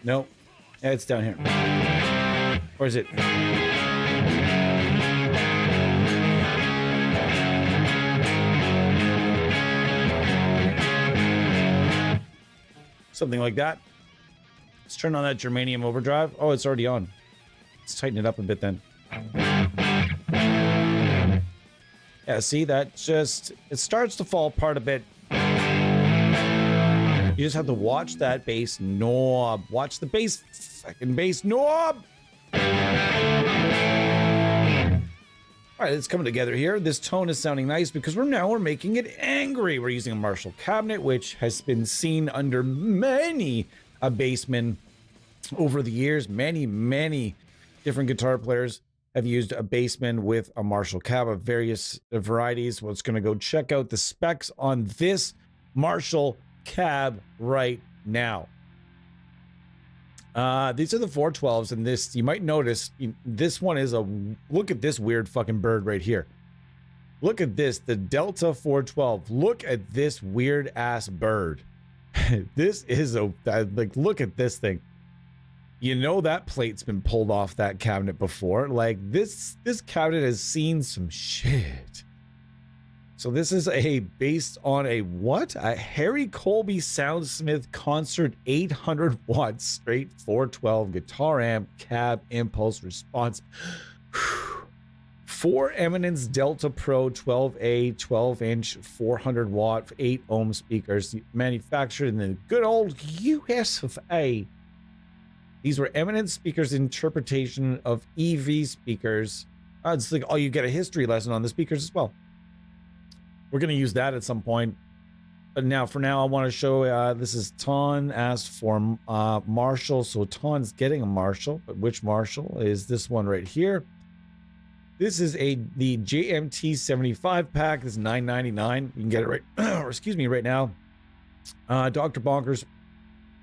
Nope. Yeah, it's down here. Or is it? Something like that. Let's turn on that germanium overdrive. Oh, it's already on. Let's tighten it up a bit then. Yeah, see, that just, it starts to fall apart a bit. You just have to watch that bass knob. Watch the bass, fucking bass knob. All right, it's coming together here. This tone is sounding nice because we're making it angry. We're using a Marshall cabinet, which has been seen under many a bassman over the years. Many different guitar players have used a bassman with a Marshall cab of various varieties. Well, it's going to go check out the specs on this Marshall cab right now. These are the 412s, and this, you might notice, this one is a, look at this weird fucking bird right here. Look at this, the Delta 412. Look at this weird ass bird. This is a, like, look at this thing. You know that plate's been pulled off that cabinet before. Like, this cabinet has seen some shit. So this is a based on a what? A Harry Colby Soundsmith Concert 800 watt straight 412 guitar amp cab impulse response. 4 Eminence Delta Pro 12A 12-inch 400 watt 8 ohm speakers manufactured in the good old US of A. These were Eminence speakers interpretation of EV speakers. It's like, oh, you get a history lesson on the speakers as well. We're going to use that at some point. But now, for now, I want to show, this is Ton asked for Marshall. So Ton's getting a Marshall, but which Marshall is this one right here? This is the JMT 75 pack. This is $9.99. You can get it right, or excuse me, right now. Dr. Bonkers.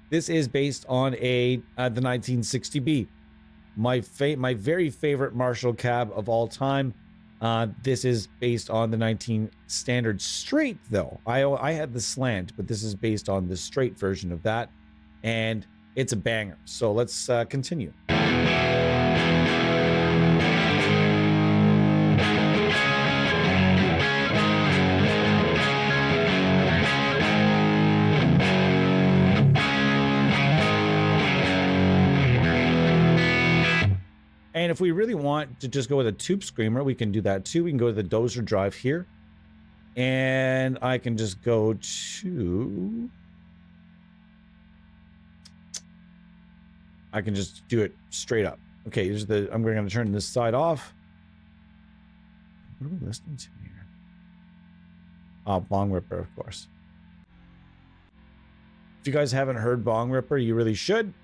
This is based on the 1960B. My very favorite Marshall cab of all time. This is based on the 19 standard straight though. I had the slant, but this is based on the straight version of that, and it's a banger. So let's continue. And if we really want to just go with a tube screamer, we can do that too. We can go to the dozer drive here. And I can just go to... I can just do it straight up. Okay, here's the, I'm going to turn this side off. What are we listening to here? Bong Ripper, of course. If you guys haven't heard Bong Ripper, you really should.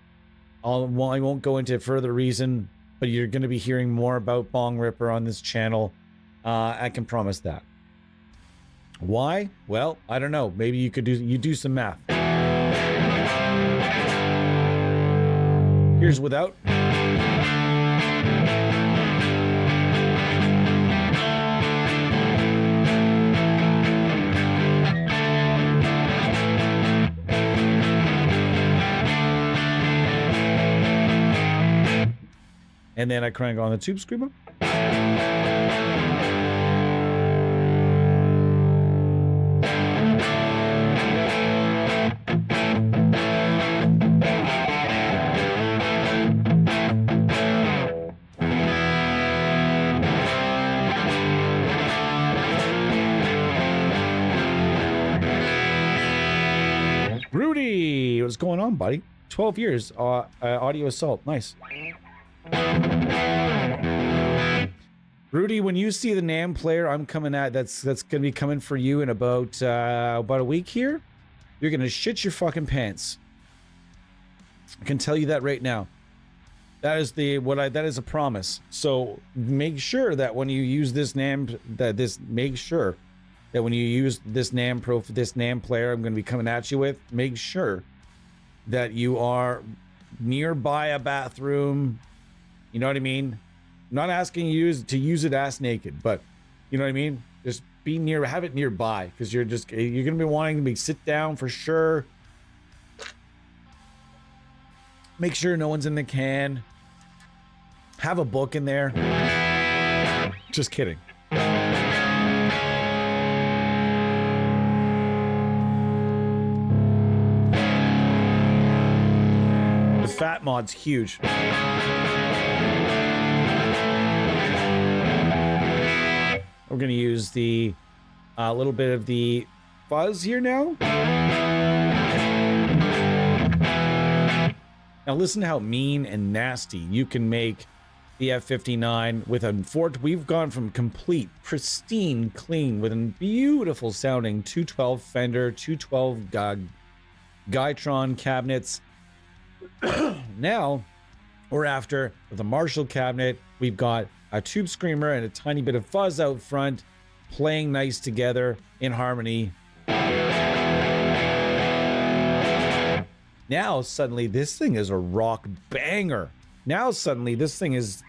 I won't go into further reason, but you're going to be hearing more about Bong Ripper on this channel. I can promise that. Why? Well, I don't know. Maybe you could do some math. Here's without. And then I crank on the tube screamer. Rudy, what's going on, buddy? 12 years, audio assault, nice. Rudy, when you see the NAMM player I'm coming at, that's gonna be coming for you in about a week here, you're gonna shit your fucking pants. I can tell you that right now. That is that is a promise. So make sure that when you use this NAMM, make sure that when you use this NAMM player I'm gonna be coming at you with, make sure that you are nearby a bathroom. You know what I mean? I'm not asking you to use it ass naked, but you know what I mean? Just be near, have it nearby, because you're gonna be wanting to sit down for sure. Make sure no one's in the can. Have a book in there. Just kidding. The fat mod's huge. We're going to use the little bit of the fuzz here now. Now listen to how mean and nasty you can make the F59 with a Ford. We've gone from complete, pristine, clean, with a beautiful sounding 212 Fender, 212 Guytron cabinets. Now we're after with a Marshall cabinet. We've got a tube screamer and a tiny bit of fuzz out front, playing nice together in harmony. Now suddenly this thing is a rock banger. Now suddenly this thing is...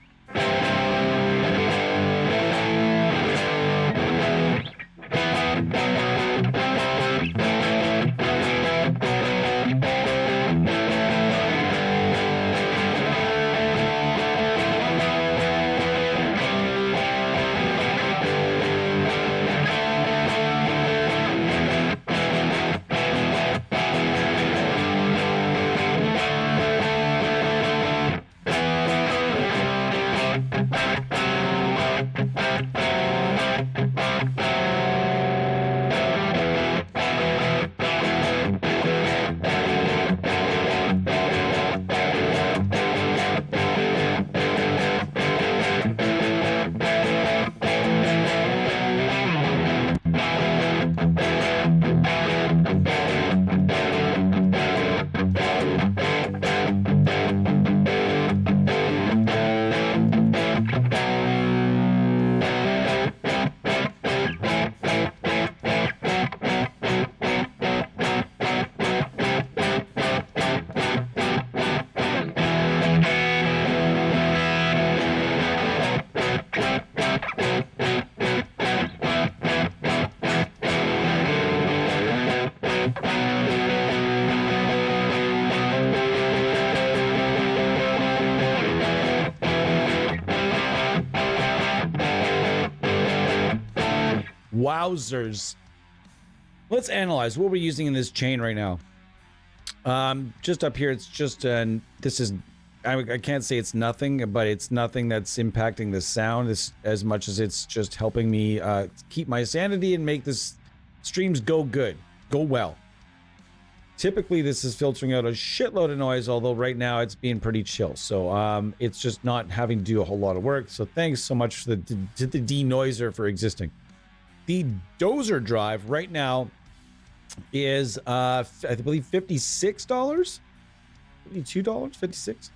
Wowzers. Let's analyze what we're using in this chain right now. Just up here, it's just this is, I can't say it's nothing, but it's nothing that's impacting the sound as much as it's just helping me keep my sanity and make this streams go well. Typically, this is filtering out a shitload of noise, although right now it's being pretty chill. So it's just not having to do a whole lot of work. So thanks so much to the denoiser for existing. The dozer drive right now is, I believe, $56, $52, 56.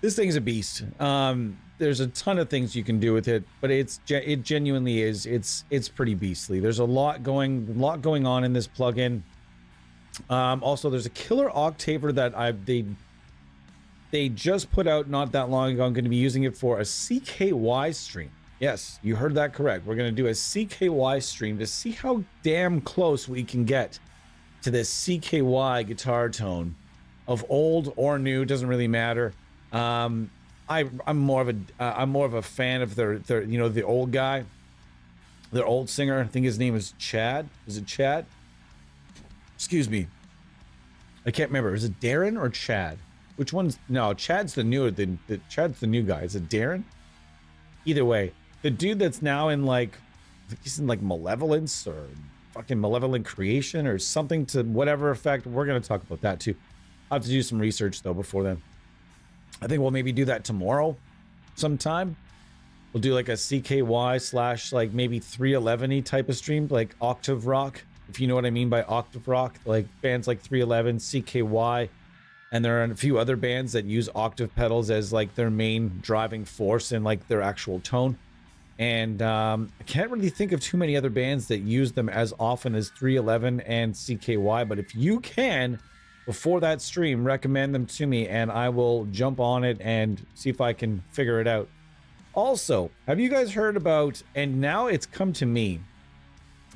This thing is a beast. There's a ton of things you can do with it, but it genuinely is. It's pretty beastly. There's a lot going on in this plugin. Also, there's a killer octaver that they just put out not that long ago. I'm going to be using it for a CKY stream. Yes, you heard that correct. We're going to do a CKY stream to see how damn close we can get to this CKY guitar tone, of old or new, doesn't really matter. I'm more of a fan of their the old guy, their old singer. I think his name is Chad. Is it Chad? Excuse me. I can't remember. Is it Darren or Chad? Which one's no? Chad's the new Chad's the new guy. Is it Darren? Either way, the dude that's now in like, I think he's in like Malevolence or fucking Malevolent Creation or something to whatever effect. We're gonna talk about that too. I have to do some research though before then. I think we'll maybe do that tomorrow sometime. We'll do like a CKY / like maybe 311-y type of stream, like octave rock, if you know what I mean by octave rock, like bands like 311, CKY, and there are a few other bands that use octave pedals as like their main driving force in like their actual tone. And I can't really think of too many other bands that use them as often as 311 and CKY, but if you can, before that stream, recommend them to me and I will jump on it and see if I can figure it out. Also, have you guys heard about, and now it's come to me,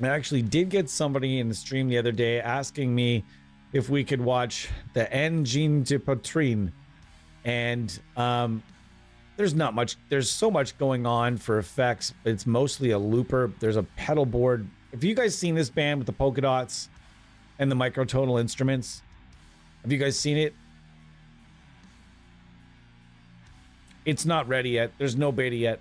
I actually did get somebody in the stream the other day asking me if we could watch the E213, and there's so much going on for effects. It's mostly a looper. There's a pedal board. Have you guys seen this band with the polka dots and the microtonal instruments? Have you guys seen it? It's not ready yet. There's no beta yet.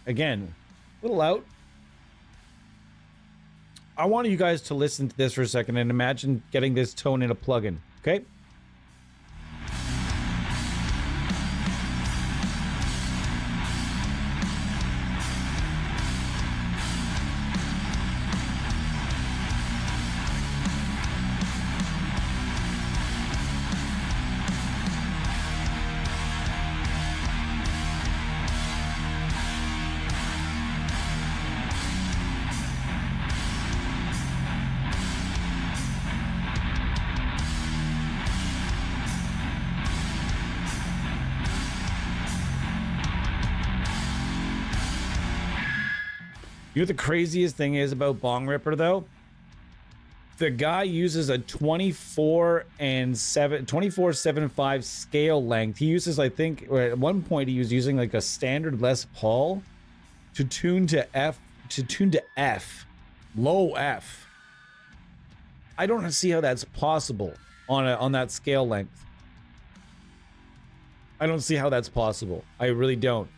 Again, a little out. I want you guys to listen to this for a second and imagine getting this tone in a plugin, okay? You know what the craziest thing is about Bong Ripper though? The guy uses a 24/7/5 scale length. He uses, I think, or at one point he was using like a standard Les Paul to tune to F, low F. I don't see how that's possible on that scale length. I don't see how that's possible. I really don't.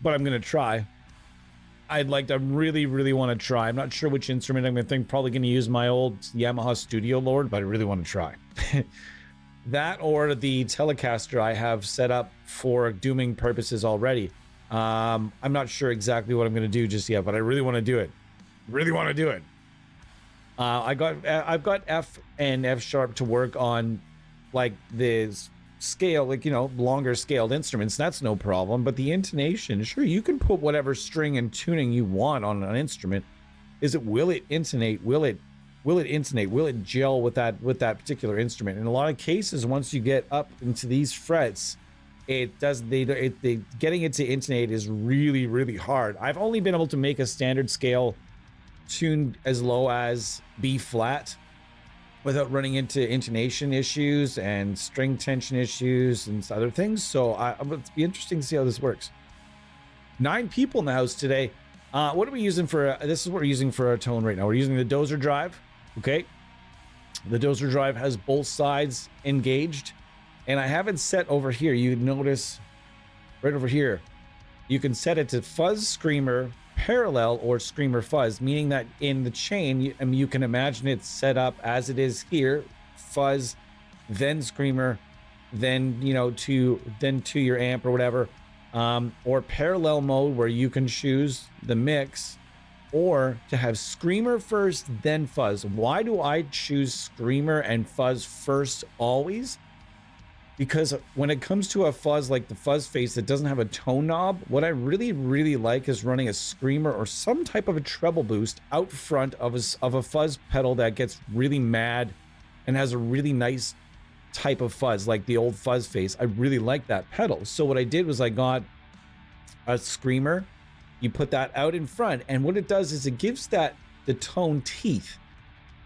But I'm gonna try. I really want to try. I'm not sure which instrument I'm going to think. Probably going to use my old Yamaha Studio Lord, but I really want to try. That or the Telecaster I have set up for dooming purposes already. I'm not sure exactly what I'm going to do just yet, but I really want to do it. Really want to do it. I've got F and F sharp to work on, like the scale, like, you know, longer scaled instruments. That's no problem. But the intonation, sure, you can put whatever string and tuning you want on an instrument. Will it intonate? Will it intonate? Will it gel with that particular instrument? In a lot of cases, once you get up into these frets, it does. Getting it to intonate is really hard. I've only been able to make a standard scale tune as low as B flat without running into intonation issues and string tension issues and other things. So it'll be interesting to see how this works. 9 people in the house today. What are we using for? This is what we're using for our tone right now. We're using the dozer drive. Okay. The dozer drive has both sides engaged. And I have it set over here. You notice right over here, you can set it to fuzz, screamer, parallel, or screamer fuzz, meaning that in the chain, you can imagine it's set up as it is here, fuzz, then screamer, then, you know, to your amp or whatever, or parallel mode where you can choose the mix, or to have screamer first, then fuzz. Why do I choose screamer and fuzz first always? Because when it comes to a fuzz like the fuzz face that doesn't have a tone knob, what I really like is running a screamer or some type of a treble boost out front of a fuzz pedal that gets really mad and has a really nice type of fuzz, like the old fuzz face. I really like that pedal. So what I did was I got a screamer, you put that out in front, and what it does is it gives that the tone teeth.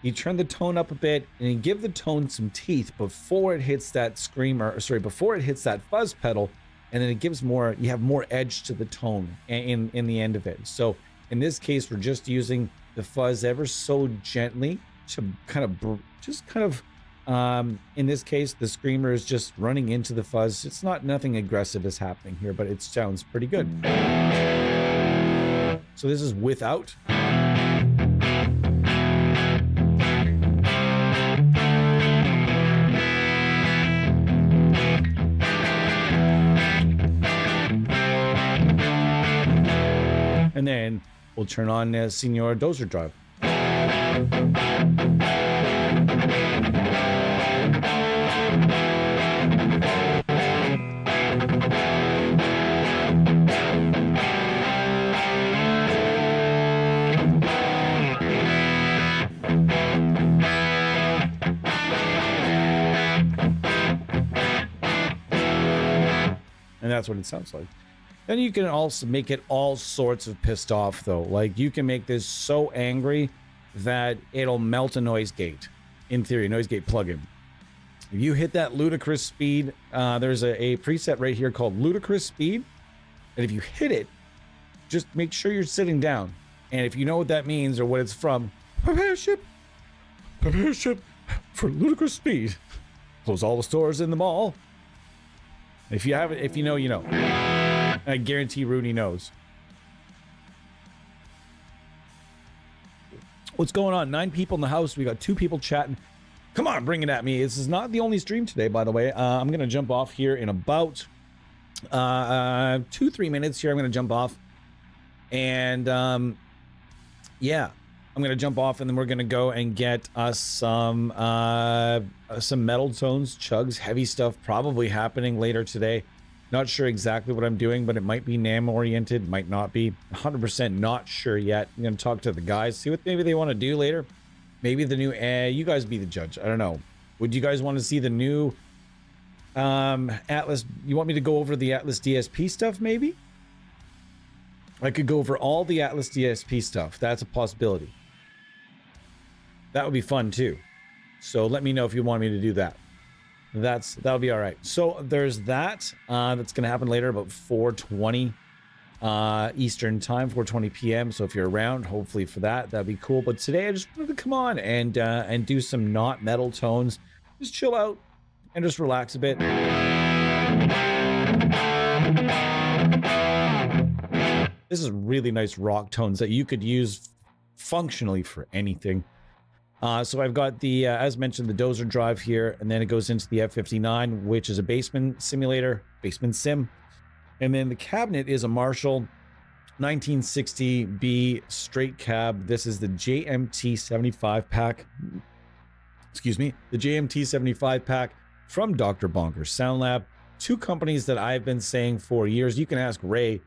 You turn the tone up a bit and you give the tone some teeth before it hits that screamer, or sorry, before it hits that fuzz pedal, and then it gives more, you have more edge to the tone in the end of it. So in this case, we're just using the fuzz ever so gently to kind of in this case, the screamer is just running into the fuzz. It's not, nothing aggressive is happening here, but it sounds pretty good. So this is without. And then we'll turn on Senior Dozer Drive. And that's what it sounds like. Then you can also make it all sorts of pissed off, though. Like, you can make this so angry that it'll melt a noise gate. In theory, noise gate plugin. If you hit that ludicrous speed, there's a preset right here called ludicrous speed. And if you hit it, just make sure you're sitting down. And if you know what that means or what it's from, prepare ship for ludicrous speed. Close all the stores in the mall. If you have it, if you know, you know. I guarantee Rudy knows. What's going on? 9 people in the house. We got 2 people chatting. Come on, bring it at me. This is not the only stream today, by the way. I'm going to jump off here in about 2-3 minutes here. I'm going to jump off. And yeah, I'm going to jump off and then we're going to go and get us some metal tones, chugs, heavy stuff probably happening later today. Not sure exactly what I'm doing, but it might be NAMM oriented, might not be. 100% not sure yet. I'm going to talk to the guys, see what maybe they want to do later. Maybe the new, you guys be the judge. I don't know. Would you guys want to see the new Atlas? You want me to go over the Atlas DSP stuff maybe? I could go over all the Atlas DSP stuff. That's a possibility. That would be fun too. So let me know if you want me to do that. That'll be all right. So there's that. That's going to happen later about 4:20 Eastern time, 4:20 p.m. So if you're around, hopefully for that, that'd be cool. But today I just wanted to come on and do some not metal tones. Just chill out and just relax a bit. This is really nice rock tones that you could use functionally for anything. So I've got the, as mentioned, the Dozer Drive here, and then it goes into the F59, which is a basement simulator, basement sim. And then the cabinet is a Marshall 1960B straight cab. This is the JMT 75 pack. Excuse me, the JMT 75 pack from Dr. Bonkers Sound Lab. 2 companies that I've been saying for years. You can ask Ray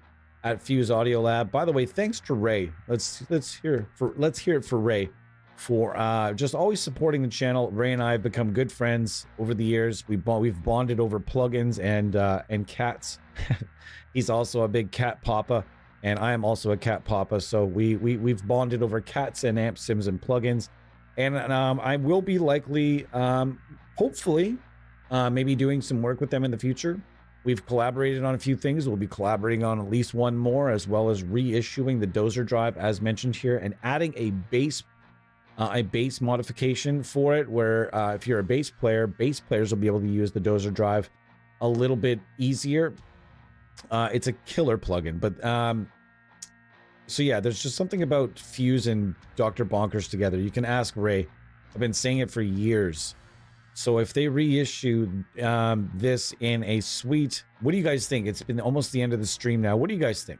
at Fuse Audio Lab. By the way, thanks to Ray. Let's hear it for Ray. For just always supporting the channel. Ray and I have become good friends over the years. We've bonded over plugins and cats. He's also a big cat papa, and I am also a cat papa. So we've bonded over cats and amp sims and plugins. And I will be likely, hopefully, maybe doing some work with them in the future. We've collaborated on a few things. We'll be collaborating on at least one more, as well as reissuing the Dozer Drive as mentioned here, and adding a bass a bass modification for it, where if you're a bass players will be able to use the dozer drive a little bit easier. It's a killer plugin, but so yeah, there's just something about Fuse and Dr. Bonkers together. You can ask Ray. I've been saying it for years. So if they reissue this in a suite, what do you guys think? It's been almost the end of the stream now. What do you guys think?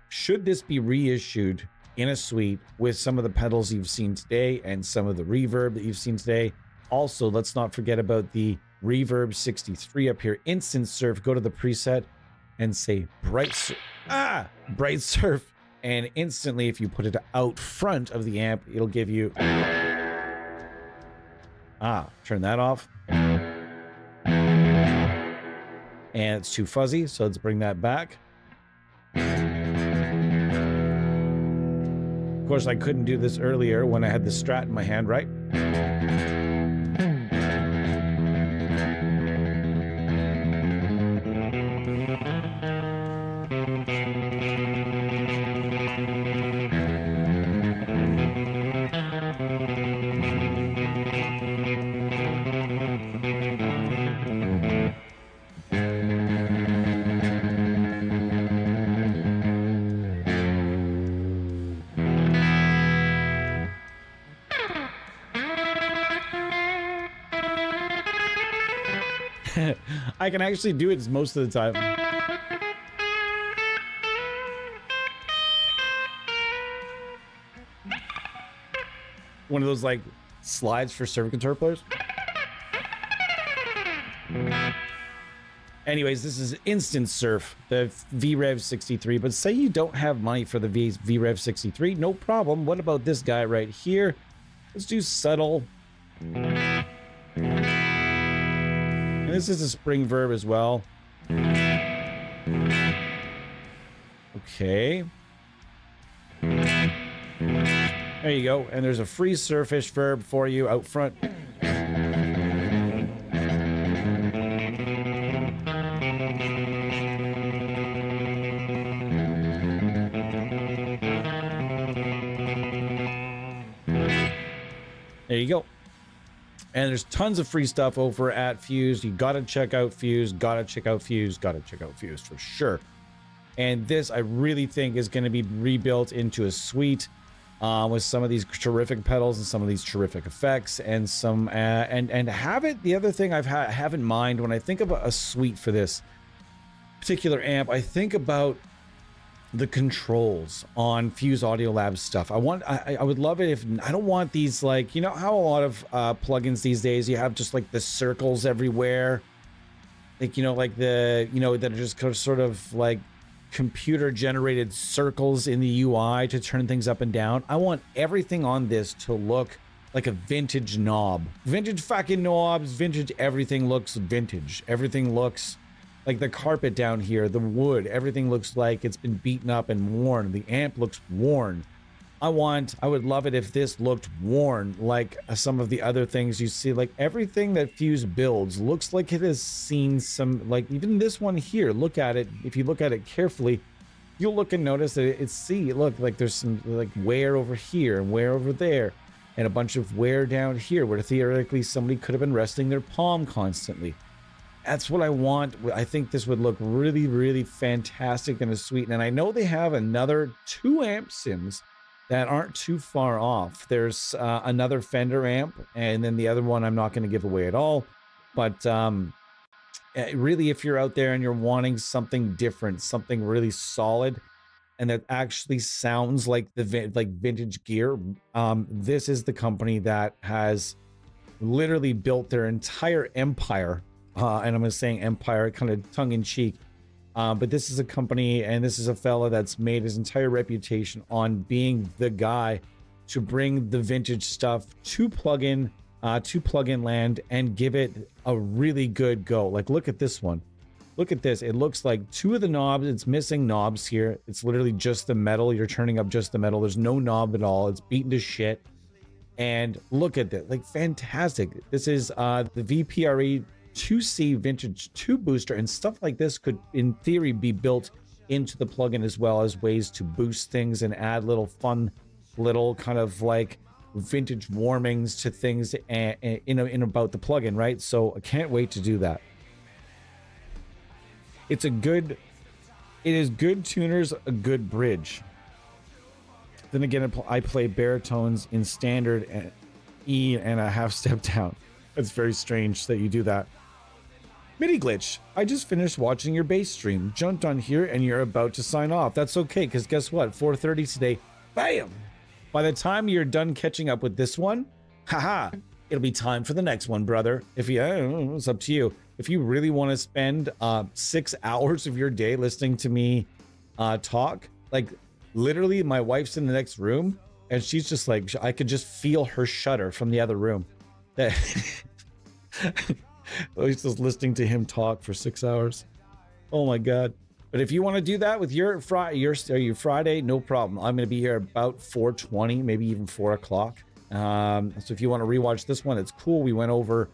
Should this be reissued in a suite with some of the pedals you've seen today and some of the reverb that you've seen today? Also, let's not forget about the Reverb 63 up here. Instant Surf. Go to the preset and say Bright Surf. And instantly, if you put it out front of the amp, it'll give you... turn that off. And it's too fuzzy, so let's bring that back. Of course, I couldn't do this earlier when I had the Strat in my hand, right? I can actually do it most of the time. One of those like slides for servo guitar players. Anyways, this is Instant Surf, the VRev 63. But say you don't have money for the VRev 63, no problem. What about this guy right here? Let's do Subtle. And this is a spring verb as well. Okay. There you go. And there's a free surfish verb for you out front. There you go. And there's tons of free stuff over at Fuse. You gotta check out Fuse, gotta check out Fuse, gotta check out Fuse for sure. And this I really think is going to be rebuilt into a suite with some of these terrific pedals and some of these terrific effects and some and have it. The other thing have in mind when I think about a suite for this particular amp, I think about the controls on Fuse Audio Labs stuff. I would love it if I don't want these, like, you know how a lot of plugins these days you have just like the circles everywhere, like, you know, like the, you know, that are just sort of like computer generated circles in the UI to turn things up and down. I want everything on this to look like a vintage knob. Vintage fucking knobs, vintage everything looks vintage. Everything looks like the carpet down here, the wood, everything looks like it's been beaten up and worn. The amp looks worn. I would love it if this looked worn like some of the other things you see. Like everything that Fuse builds looks like it has seen some, like even this one here, look at it. If you look at it carefully, you'll look and notice that look, like there's some like wear over here and wear over there and a bunch of wear down here where theoretically somebody could have been resting their palm constantly. That's what I want. I think this would look really, really fantastic in a suite. And I know they have another 2 amp sims that aren't too far off. There's another Fender amp, and then the other one I'm not going to give away at all. But really, if you're out there and you're wanting something different, something really solid, and that actually sounds like vintage gear, this is the company that has literally built their entire empire. And I'm just saying empire kind of tongue-in-cheek. But this is a company, and this is a fella that's made his entire reputation on being the guy to bring the vintage stuff to plugin land and give it a really good go. Like, look at this one. Look at this. It looks like 2 of the knobs. It's missing knobs here. It's literally just the metal. You're turning up just the metal. There's no knob at all. It's beaten to shit. And look at that. Like, fantastic. This is the VPRE 2C vintage 2 booster, and stuff like this could in theory be built into the plugin as well as ways to boost things and add little fun little kind of like vintage warmings to things in about the plugin, right? So I can't wait to do that. It is good tuners, a good bridge. Then again, I play baritones in standard and E and a half step down. It's very strange that you do that. MIDI glitch. I just finished watching your bass stream. Jumped on here and you're about to sign off. That's okay, because guess what? 4:30 today. Bam! By the time you're done catching up with this one, haha, it'll be time for the next one, brother. If you, I don't know, it's up to you. If you really want to spend 6 hours of your day listening to me talk, like literally my wife's in the next room and she's just like, I could just feel her shudder from the other room. That I was just listening to him talk for 6 hours. Oh my God. But if you want to do that with your Friday, no problem. I'm going to be here about 4:20, maybe even 4 o'clock. So if you want to rewatch this one, it's cool. We went over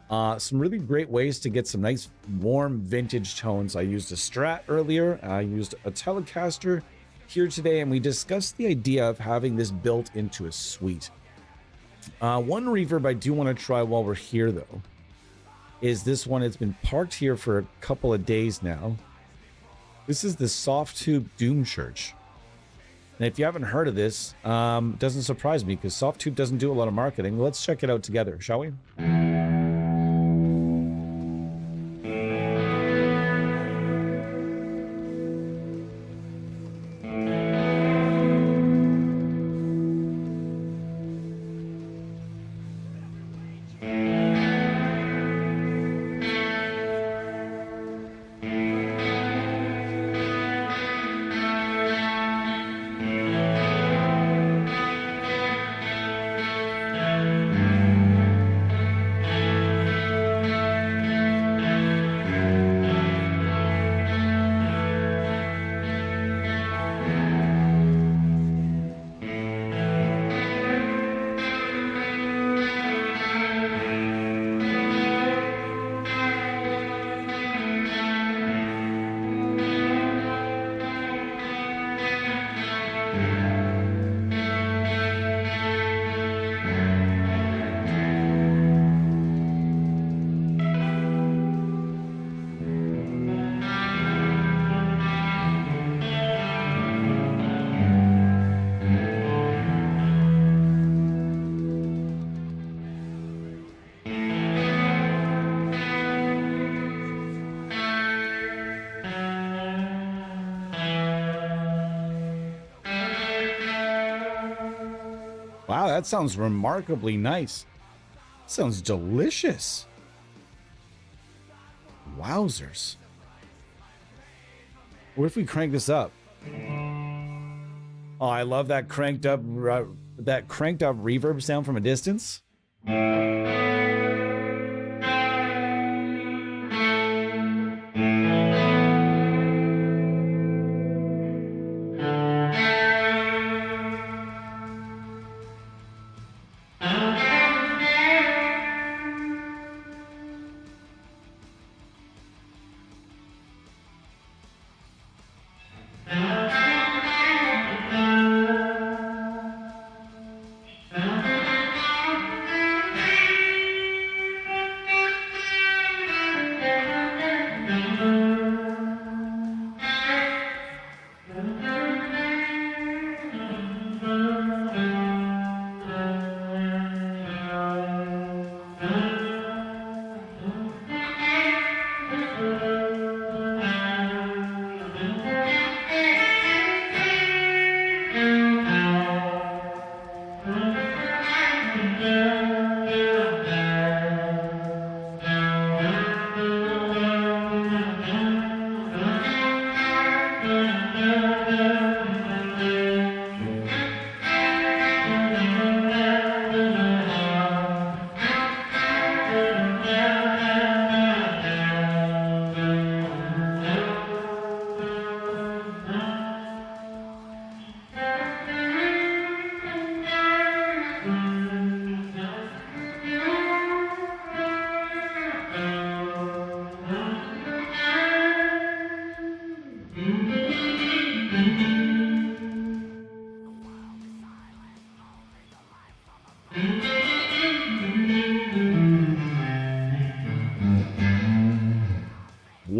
some really great ways to get some nice warm vintage tones. I used a Strat earlier. I used a Telecaster here today, and we discussed the idea of having this built into a suite. One reverb I do want to try while we're here, though, is this one. It's been parked here for a couple of days now. This is the Soft Tube Doom Church. And if you haven't heard of this, doesn't surprise me because Soft Tube doesn't do a lot of marketing. Let's check it out together, shall we? Wow, that sounds remarkably nice. Sounds delicious. Wowzers. What if we crank this up? Oh, I love that cranked up reverb sound from a distance.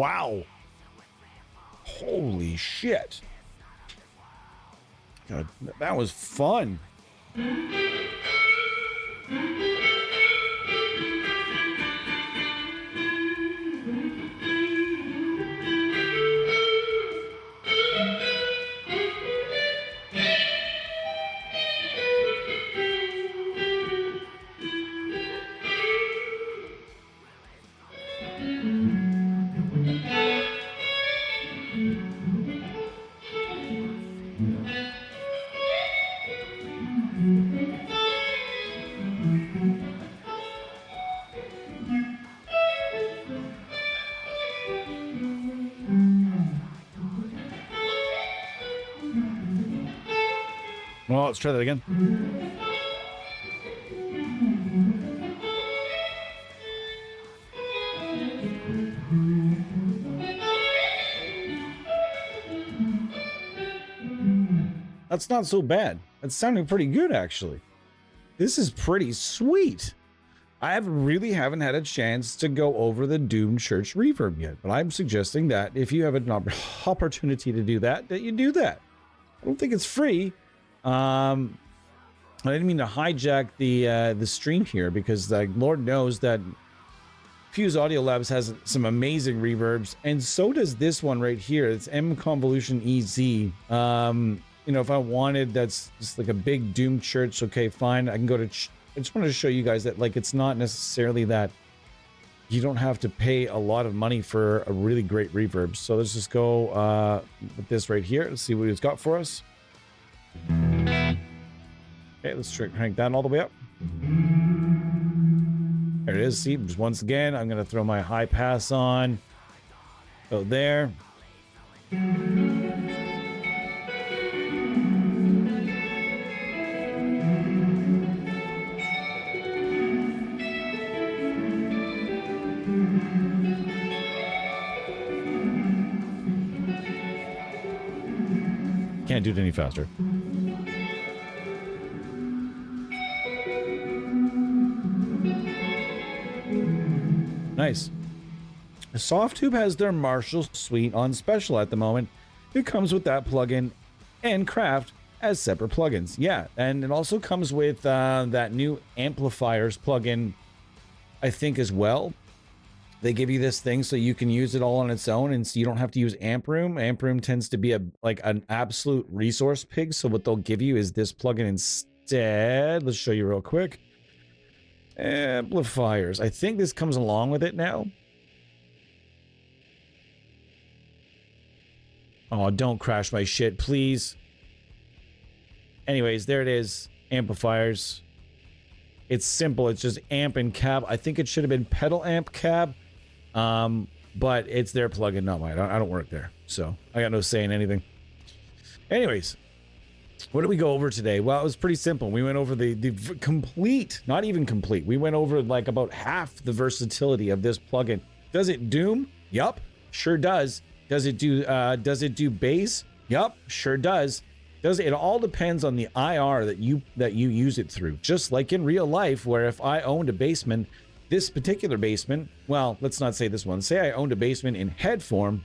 Wow. Holy shit. God, that was fun. Well, let's try that again. That's not so bad. That's sounding pretty good, actually. This is pretty sweet. I really haven't had a chance to go over the Doom Church reverb yet, but I'm suggesting that if you have an opportunity to do that, that you do that. I don't think it's free. I didn't mean to hijack the stream here because Lord knows that Fuse Audio Labs has some amazing reverbs, and so does this one right here. It's M Convolution EZ. You know, if I wanted, that's just like a big Doom Church. Okay, fine. I can go to. I just wanted to show you guys that like it's not necessarily that you don't have to pay a lot of money for a really great reverb. So let's just go with this right here. Let's see what he's got for us. Okay, let's crank that all the way up. There it is. See, just once again, I'm going to throw my high pass on. Go there. Can't do it any faster. Nice. Softtube has their Marshall suite on special at the moment. It comes with that plugin and Craft as separate plugins. Yeah, and it also comes with that new amplifiers plugin, I think, as well. They give you this thing so you can use it all on its own, and so you don't have to use Amp Room. Amp Room tends to be like an absolute resource pig, so what they'll give you is this plugin instead. Let's show you real quick. Amplifiers. I think this comes along with it now. Oh, don't crash my shit, please. Anyways, there it is. Amplifiers. It's simple. It's just amp and cab. I think it should have been pedal amp cab. But it's their plugin, not mine. I don't work there, so I got no say in anything. Anyways, what did we go over today? Well, it was pretty simple. We went over the complete, not even complete. We went over like about half the versatility of this plugin. Does it doom? Yup, sure does. Does it do bass? Yup, sure does. It all depends on the IR that you use it through. Just like in real life, where if I owned a Bassman, this particular Bassman, well, let's not say this one. Say I owned a Bassman in head form,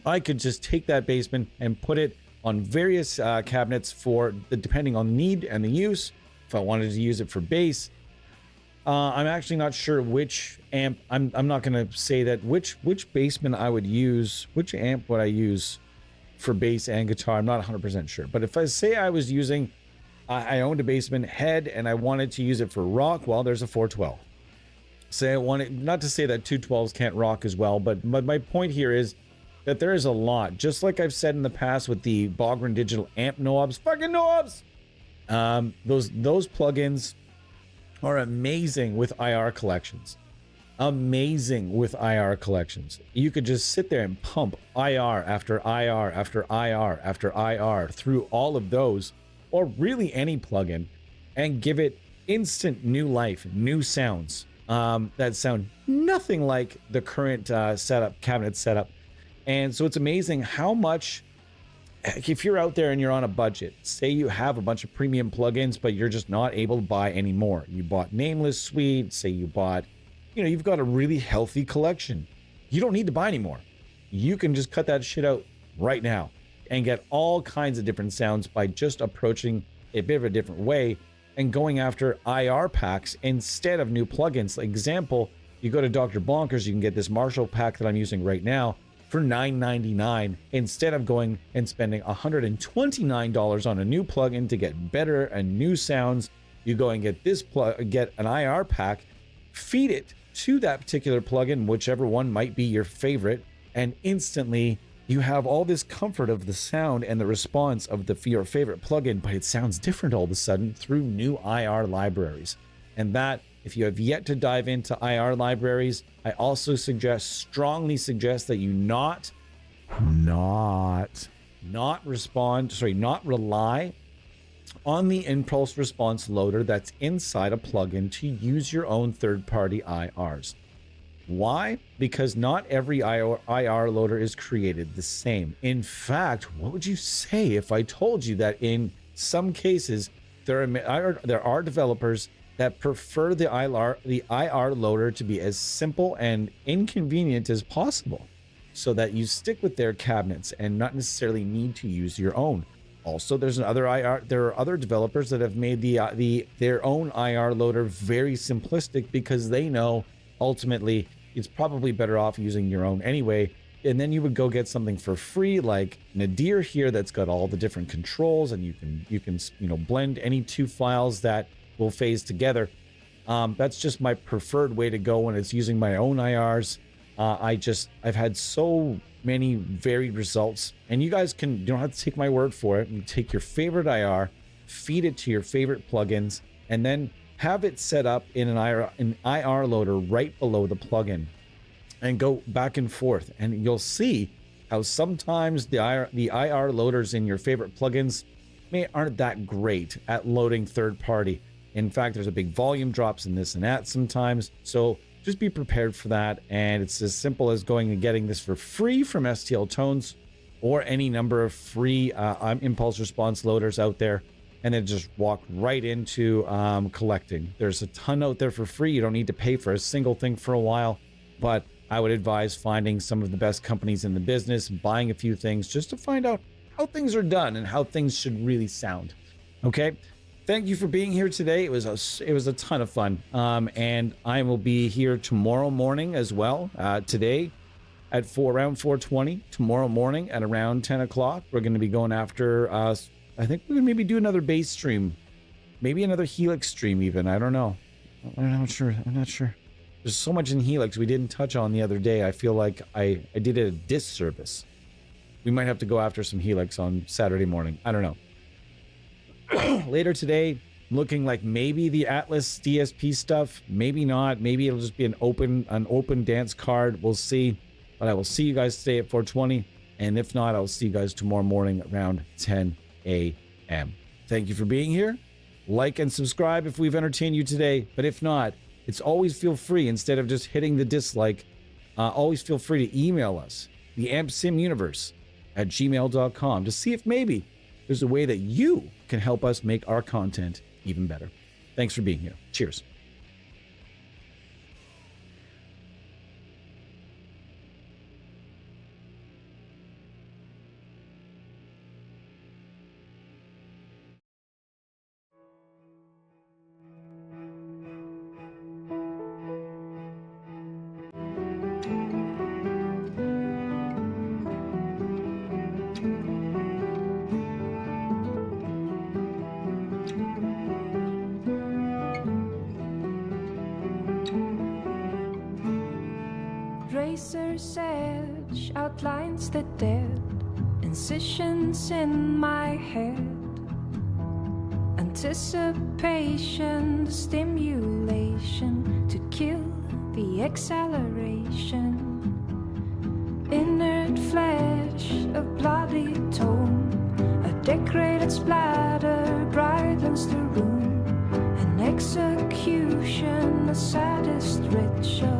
I could just take that Bassman and put it on various cabinets for depending on the need and the use. If I wanted to use it for bass, I'm actually not sure which amp. I'm not going to say that which Bassman I would use. Which amp would I use for bass and guitar? I'm not 100% sure. But if I say I was using, I owned a Bassman head and I wanted to use it for rock, well, there's a 412. Say I wanted, not to say that 212s can't rock as well, but my point here is that there is a lot. Just like I've said in the past with the Bogren Digital amp knobs, fucking knobs. Those plugins are amazing with IR collections. Amazing with IR collections. You could just sit there and pump IR after IR after IR after IR through all of those, or really any plugin, and give it instant new life, new sounds that sound nothing like the current cabinet setup. And so it's amazing how much, if you're out there and you're on a budget, say you have a bunch of premium plugins, but you're just not able to buy any more. You bought Nameless Suite, say you bought, you've got a really healthy collection. you don't need to buy anymore. You can just cut that shit out right now and get all kinds of different sounds by just approaching a bit of a different way and going after IR packs instead of new plugins. Like example, you go to Dr. Bonkers, you can get this Marshall pack that I'm using right now for $9.99 instead of going and spending $129 on a new plugin to get better and new sounds. You go and get this get an IR pack, feed it to that particular plugin, whichever one might be your favorite, and instantly you have all this comfort of the sound and the response of your favorite plugin, but it sounds different all of a sudden through new IR libraries. And that, if you have yet to dive into IR libraries, I also strongly suggest that you not rely on the impulse response loader that's inside a plugin to use your own third-party IRs. Why? Because not every IR loader is created the same. In fact, what would you say if I told you that in some cases there are developers that prefer the IR loader to be as simple and inconvenient as possible, so that you stick with their cabinets and not necessarily need to use your own? Also, there are other developers that have made their own IR loader very simplistic because they know ultimately it's probably better off using your own anyway. And then you would go get something for free like Nadir here that's got all the different controls, and you can blend any two files that will phase together. That's just my preferred way to go when it's using my own IRs. I've had so many varied results, and you guys you don't have to take my word for it. You take your favorite IR, feed it to your favorite plugins, and then have it set up in an IR loader right below the plugin, and go back and forth. And you'll see how sometimes the IR loaders in your favorite plugins aren't that great at loading third party. In fact, there's a big volume drops in this and that sometimes. So just be prepared for that. And it's as simple as going and getting this for free from STL Tones or any number of free impulse response loaders out there, and then just walk right into collecting. There's a ton out there for free. You don't need to pay for a single thing for a while, but I would advise finding some of the best companies in the business, buying a few things just to find out how things are done and how things should really sound. Okay. Thank you for being here today. It was a ton of fun. And I will be here tomorrow morning as well. Today at around 4:20. Tomorrow morning at around 10 o'clock. We're going to be going after, I think we're going to maybe do another bass stream. Maybe another Helix stream even. I don't know. I'm not sure. There's so much in Helix we didn't touch on the other day. I feel like I did it a disservice. We might have to go after some Helix on Saturday morning. I don't know. Later today, looking like maybe the Atlas DSP stuff, maybe not. Maybe it'll just be an open dance card. We'll see. But I will see you guys today at 4:20, and if not, I'll see you guys tomorrow morning around 10 a.m. Thank you for being here. Like and subscribe if we've entertained you today. But if not, it's always feel free, instead of just hitting the dislike, always feel free to email us, theampsimuniverse@gmail.com, to see if maybe there's a way that you can help us make our content even better. Thanks for being here. Cheers. Razor's edge outlines the dead incisions in my head. Anticipation, stimulation to kill the acceleration. Inert flesh of bloody tone, a decorated splatter brightens the room. An execution, the saddest ritual.